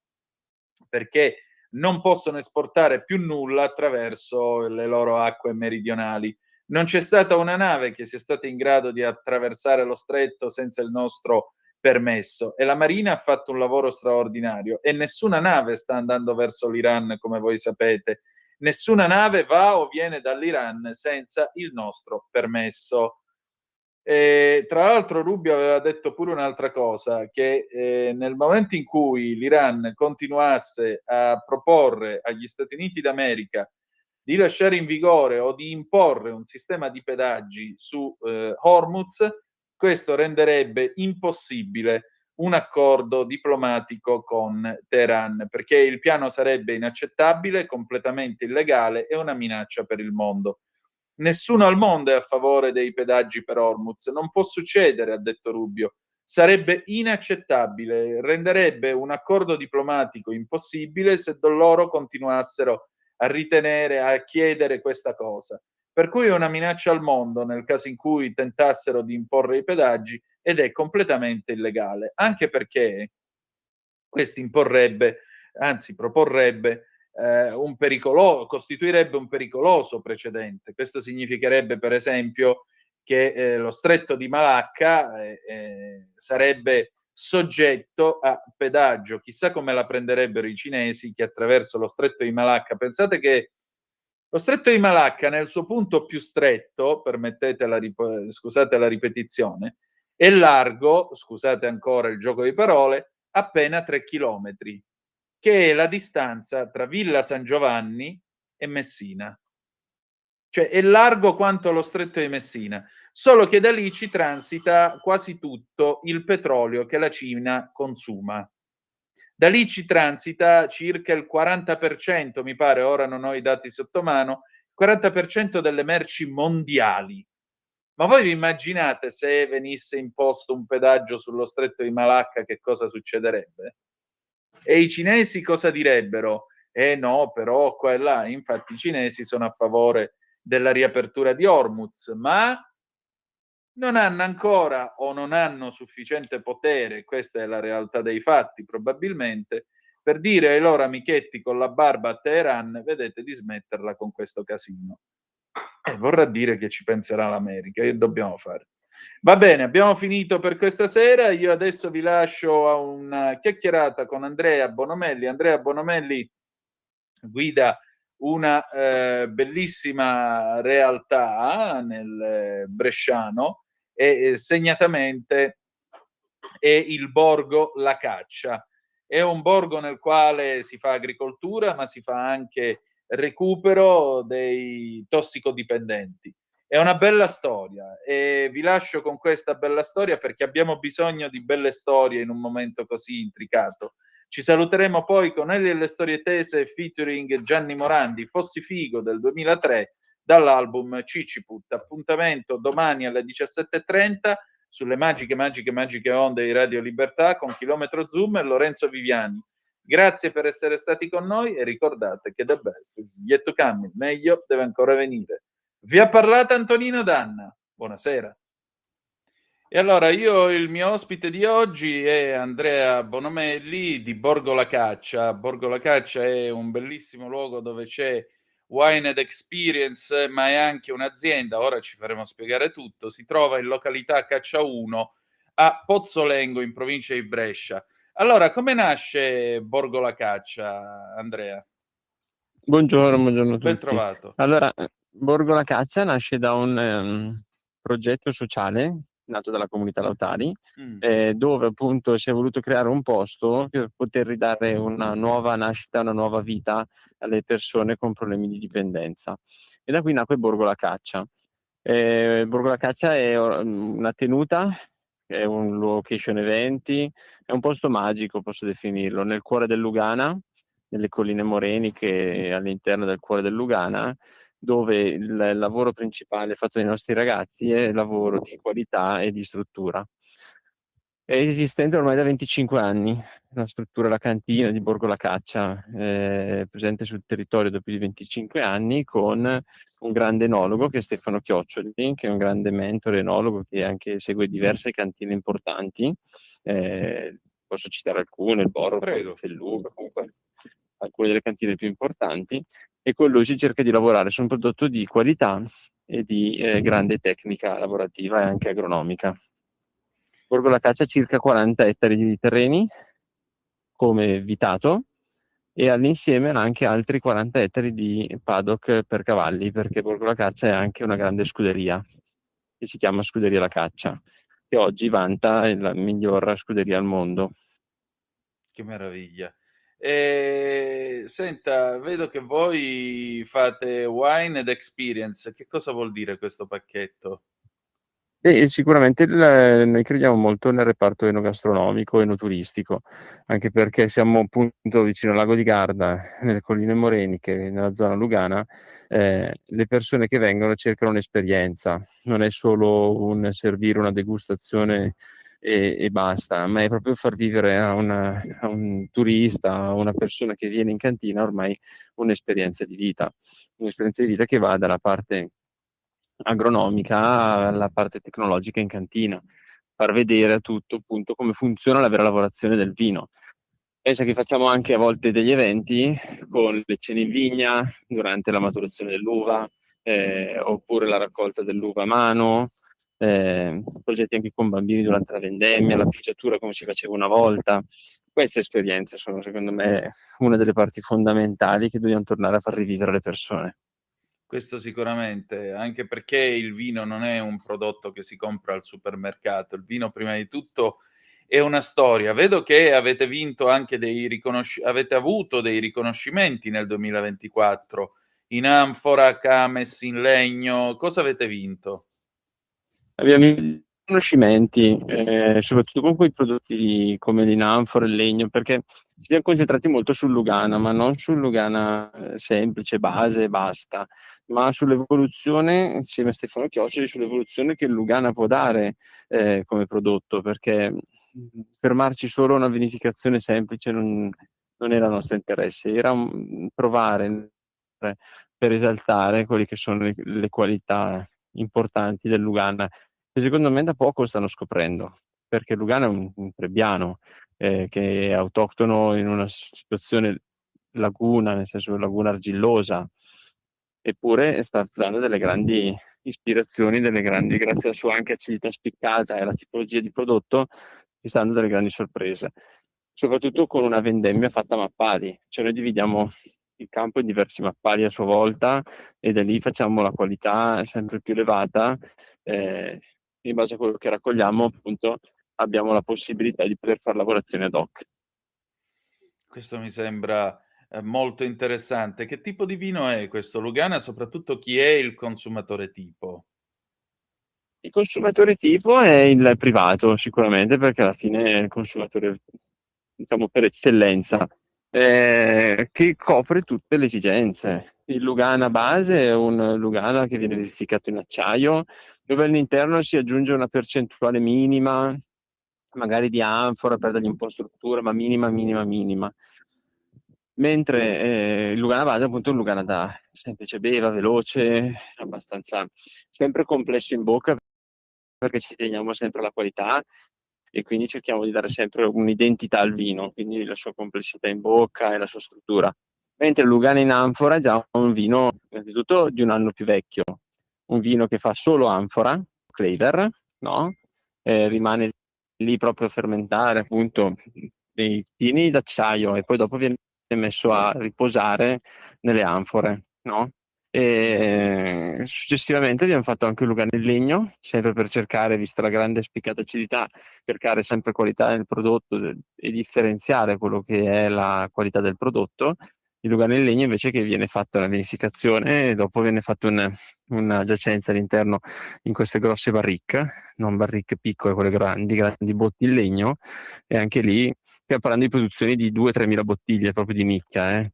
perché non possono esportare più nulla attraverso le loro acque meridionali. Non c'è stata una nave che sia stata in grado di attraversare lo stretto senza il nostro permesso e la Marina ha fatto un lavoro straordinario e nessuna nave sta andando verso l'Iran, come voi sapete. Nessuna nave va o viene dall'Iran senza il nostro permesso. Tra l'altro Rubio aveva detto pure un'altra cosa, che nel momento in cui l'Iran continuasse a proporre agli Stati Uniti d'America di lasciare in vigore o di imporre un sistema di pedaggi su Hormuz, questo renderebbe impossibile un accordo diplomatico con Teheran, perché il piano sarebbe inaccettabile, completamente illegale e una minaccia per il mondo. Nessuno al mondo è a favore dei pedaggi per Hormuz, non può succedere, ha detto Rubio. Sarebbe inaccettabile, renderebbe un accordo diplomatico impossibile se loro continuassero a ritenere, a chiedere questa cosa. Per cui è una minaccia al mondo nel caso in cui tentassero di imporre i pedaggi ed è completamente illegale, anche perché questo imporrebbe, anzi proporrebbe costituirebbe un pericoloso precedente. Questo significherebbe, per esempio, che lo stretto di Malacca sarebbe soggetto a pedaggio. Chissà come la prenderebbero i cinesi che attraverso lo stretto di Malacca, pensate che lo stretto di Malacca nel suo punto più stretto, scusate la ripetizione, è largo, scusate ancora il gioco di parole, appena 3 chilometri, che è la distanza tra Villa San Giovanni e Messina. Cioè è largo quanto lo stretto di Messina, solo che da lì ci transita quasi tutto il petrolio che la Cina consuma. Da lì ci transita circa il 40%, mi pare, ora non ho i dati sotto mano, il 40% delle merci mondiali. Ma voi vi immaginate se venisse imposto un pedaggio sullo stretto di Malacca, che cosa succederebbe? E i cinesi cosa direbbero? No, però qua e là. Infatti i cinesi sono a favore della riapertura di Hormuz, ma non hanno ancora o non hanno sufficiente potere, questa è la realtà dei fatti probabilmente, per dire ai loro amichetti con la barba a Teheran, vedete di smetterla con questo casino. Vorrà dire che ci penserà l'America, che dobbiamo fare? Va bene, abbiamo finito per questa sera, io adesso vi lascio a una chiacchierata con Andrea Bonomelli. Andrea Bonomelli guida una bellissima realtà nel Bresciano e segnatamente è il borgo La Caccia. È un borgo nel quale si fa agricoltura, ma si fa anche recupero dei tossicodipendenti. È una bella storia e vi lascio con questa bella storia perché abbiamo bisogno di belle storie in un momento così intricato. Ci saluteremo poi con Ellie e le storie tese featuring Gianni Morandi, Fossi Figo del 2003 dall'album Ciciput. Appuntamento domani alle 17:30 sulle magiche onde di Radio Libertà con Chilometro Zoom e Lorenzo Viviani. Grazie per essere stati con noi e ricordate che the best is yet to come, il meglio deve ancora venire. Vi ha parlato Antonino Danna. Buonasera. E allora il mio ospite di oggi è Andrea Bonomelli di Borgo La Caccia. Borgo La Caccia è un bellissimo luogo dove c'è Wine & Experience, ma è anche un'azienda, ora ci faremo spiegare tutto. Si trova in località Caccia 1 a Pozzolengo in provincia di Brescia. Allora, come nasce Borgo La Caccia, Andrea? Buongiorno a tutti. Ben trovato. Allora, Borgo La Caccia nasce da un progetto sociale nato dalla comunità Lautari, dove appunto si è voluto creare un posto per poter ridare una nuova nascita, una nuova vita alle persone con problemi di dipendenza. E da qui nacque Borgo La Caccia. Borgo La Caccia è una tenuta, è un location eventi, è un posto magico, posso definirlo, nel cuore del Lugana, nelle colline moreniche all'interno del cuore del Lugana, dove il lavoro principale fatto dai nostri ragazzi è il lavoro di qualità e di struttura. È esistente ormai da 25 anni, la struttura La Cantina di Borgo La Caccia, presente sul territorio da più di 25 anni con un grande enologo che è Stefano Chioccioli, che è un grande mentore enologo che anche segue diverse cantine importanti. Posso citare alcune, il Borgo, il Felluga, comunque alcune delle cantine più importanti, e con lui si cerca di lavorare su un prodotto di qualità e di grande tecnica lavorativa e anche agronomica. Borgo La Caccia ha circa 40 ettari di terreni come vitato e all'insieme anche altri 40 ettari di paddock per cavalli, perché Borgo La Caccia è anche una grande scuderia che si chiama Scuderia La Caccia, che oggi vanta la miglior scuderia al mondo. Che meraviglia. Senta, vedo che voi fate Wine & Experience. Che cosa vuol dire questo pacchetto? Sicuramente noi crediamo molto nel reparto enogastronomico e enoturistico, anche perché siamo appunto vicino al lago di Garda, nelle colline moreniche, nella zona lugana. Le persone che vengono cercano un'esperienza, non è solo un servire una degustazione e basta, ma è proprio far vivere a un turista, a una persona che viene in cantina ormai un'esperienza di vita che va dalla parte agronomica alla parte tecnologica in cantina, far vedere a tutto appunto come funziona la vera lavorazione del vino. Pensa che facciamo anche a volte degli eventi con le cene in vigna durante la maturazione dell'uva, oppure la raccolta dell'uva a mano, progetti anche con bambini durante la vendemmia, la pigiatura come si faceva una volta. Queste esperienze sono secondo me una delle parti fondamentali che dobbiamo tornare a far rivivere alle persone. Questo sicuramente, anche perché il vino non è un prodotto che si compra al supermercato, il vino prima di tutto è una storia. Vedo che avete vinto anche avete avuto dei riconoscimenti nel 2024 in anfora, cames, in legno. Cosa avete vinto? Abbiamo riconoscimenti, soprattutto con quei prodotti come l'inanfora e il legno, perché ci siamo concentrati molto sul Lugana, ma non sul Lugana semplice, base e basta, ma sull'evoluzione, insieme a Stefano Chioceri, sull'evoluzione che il Lugana può dare come prodotto, perché fermarci solo a una vinificazione semplice non era il nostro interesse, era provare per esaltare quelle che sono le qualità importanti del Lugana, che secondo me da poco stanno scoprendo, perché Lugano è un trebbiano che è autoctono in una situazione laguna, nel senso laguna argillosa, eppure sta dando delle grandi ispirazioni, grazie alla sua anche acidità spiccata e alla tipologia di prodotto, ci stanno delle grandi sorprese, soprattutto con una vendemmia fatta a mappali, cioè noi dividiamo il campo in diversi mappali a sua volta e da lì facciamo la qualità sempre più elevata, in base a quello che raccogliamo appunto abbiamo la possibilità di poter fare lavorazioni ad hoc. Questo mi sembra molto interessante. Che tipo di vino è questo Lugana? Soprattutto chi è il consumatore tipo? Il consumatore tipo è il privato sicuramente, perché alla fine è il consumatore, diciamo, per eccellenza, che copre tutte le esigenze. Il Lugana base è un Lugana che viene verificato in acciaio, dove all'interno si aggiunge una percentuale minima, magari di anfora per dargli un po' struttura, ma minima. Mentre il Lugana base è appunto un Lugana da semplice beva, veloce, abbastanza sempre complesso in bocca, perché ci teniamo sempre alla qualità e quindi cerchiamo di dare sempre un'identità al vino, quindi la sua complessità in bocca e la sua struttura. Mentre il Lugana in anfora è già un vino innanzitutto di un anno più vecchio, un vino che fa solo anfora, Claver, no? Rimane lì proprio a fermentare appunto nei tini d'acciaio e poi dopo viene messo a riposare nelle anfore, no? E successivamente abbiamo fatto anche un Lugano in legno, sempre per cercare, vista la grande spiccata acidità, cercare sempre qualità nel prodotto e differenziare quello che è la qualità del prodotto. Il Lugano in legno invece che viene fatta una vinificazione e dopo viene fatta una giacenza all'interno in queste grosse barrique, non barrique piccole, quelle grandi botti in legno, e anche lì stiamo parlando di produzioni di 2-3 mila bottiglie proprio di nicchia.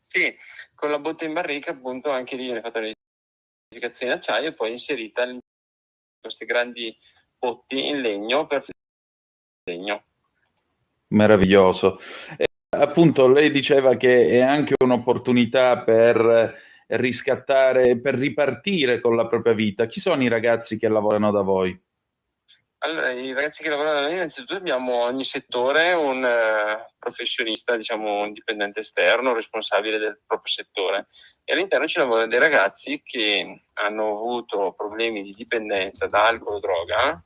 Sì, con la botte in barrica appunto anche lì viene fatta la vinificazione in acciaio e poi inserita in queste grandi botti in legno per legno. Meraviglioso. Appunto, lei diceva che è anche un'opportunità per riscattare, per ripartire con la propria vita. Chi sono i ragazzi che lavorano da voi? Allora, i ragazzi che lavorano da noi, innanzitutto abbiamo ogni settore un professionista, diciamo un dipendente esterno, responsabile del proprio settore, e all'interno ci lavorano dei ragazzi che hanno avuto problemi di dipendenza da alcol o droga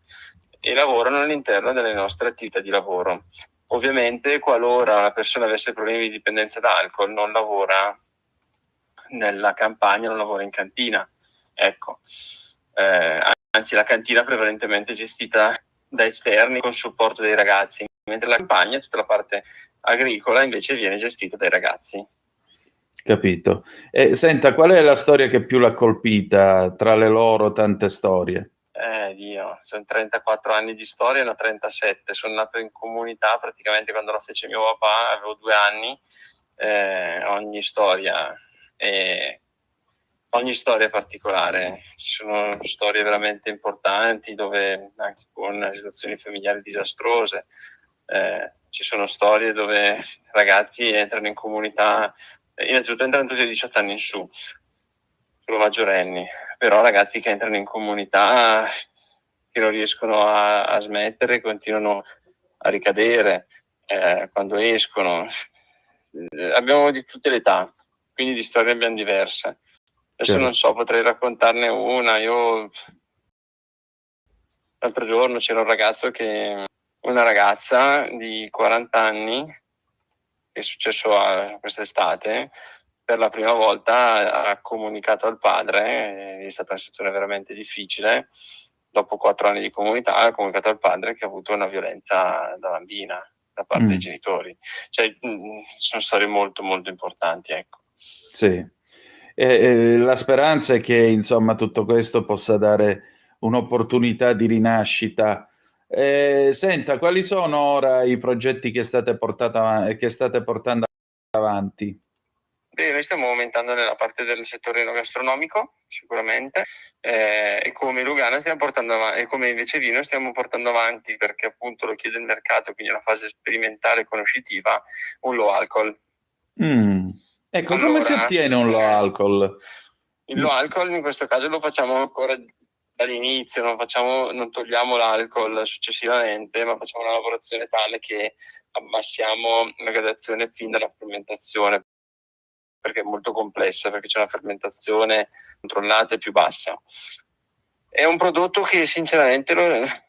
e lavorano all'interno delle nostre attività di lavoro. Ovviamente, qualora una persona avesse problemi di dipendenza da alcol, non lavora nella campagna, non lavora in cantina. Ecco. Anzi, la cantina prevalentemente gestita da esterni con supporto dei ragazzi, mentre la campagna, tutta la parte agricola, invece viene gestita dai ragazzi. Capito. Senta, qual è la storia che più l'ha colpita tra le loro tante storie? Dio, sono 34 anni di storia, no 37. Sono nato in comunità praticamente quando lo fece mio papà, avevo 2 anni. Ogni storia è particolare, ci sono storie veramente importanti dove anche con situazioni familiari disastrose, ci sono storie dove ragazzi entrano in comunità, innanzitutto entrano tutti a 18 anni in su, solo maggiorenni, però ragazzi che entrano in comunità che non riescono a smettere, continuano a ricadere, quando escono. Abbiamo di tutte le età, quindi di storie abbiamo diverse. Adesso Certo. non so, potrei raccontarne una. Io l'altro giorno c'era una ragazza di 40 anni, che è successo quest'estate, per la prima volta ha comunicato al padre, è stata una situazione veramente difficile, dopo 4 anni di comunità ha comunicato al padre che ha avuto una violenza da bambina da parte dei genitori. Cioè, sono storie molto molto importanti, ecco. Sì. La speranza è che insomma tutto questo possa dare un'opportunità di rinascita. Senta, quali sono ora i progetti che state portando avanti? Beh, noi stiamo aumentando nella parte del settore enogastronomico, sicuramente, e come Lugana stiamo portando avanti, e come invece Vino stiamo portando avanti, perché appunto lo chiede il mercato, quindi una fase sperimentale e conoscitiva, un low alcol. Ecco, come si ottiene un low alcol? Il low alcol in questo caso lo facciamo ancora dall'inizio, non togliamo l'alcol successivamente, ma facciamo una lavorazione tale che abbassiamo la gradazione fin dalla fermentazione, perché è molto complessa, perché c'è una fermentazione controllata e più bassa. È un prodotto che sinceramente,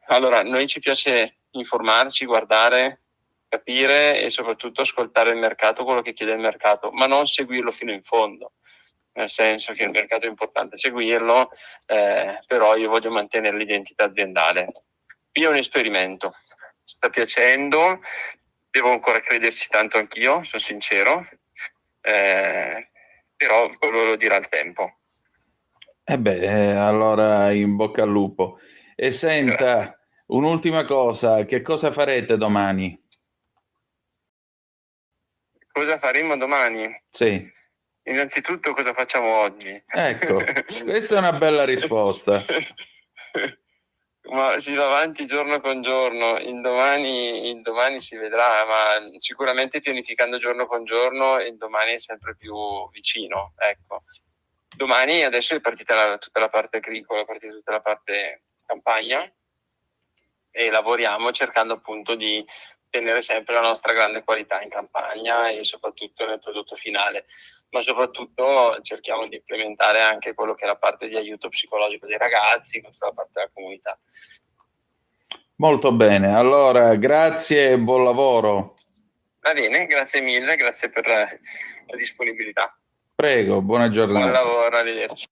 allora, noi ci piace informarci, guardare, capire e soprattutto ascoltare il mercato, quello che chiede il mercato, ma non seguirlo fino in fondo. Nel senso che il mercato è importante seguirlo, però io voglio mantenere l'identità aziendale. Io è un esperimento, sta piacendo, devo ancora crederci tanto anch'io, sono sincero, però lo dirà il tempo. Allora in bocca al lupo. E senta, Grazie. un'ultima cosa, che cosa farete domani? Cosa faremo domani? Sì. Innanzitutto cosa facciamo oggi? Ecco, questa è una bella risposta. Ma si va avanti giorno con giorno, il domani si vedrà, ma sicuramente pianificando giorno con giorno il domani è sempre più vicino, ecco. Domani adesso è partita tutta la parte agricola, è partita tutta la parte campagna e lavoriamo cercando appunto di tenere sempre la nostra grande qualità in campagna e soprattutto nel prodotto finale, ma soprattutto cerchiamo di implementare anche quello che è la parte di aiuto psicologico dei ragazzi, tutta la parte della comunità. Molto bene, allora grazie e buon lavoro. Va bene, grazie mille, grazie per la disponibilità. Prego, buona giornata. Buon lavoro, arrivederci.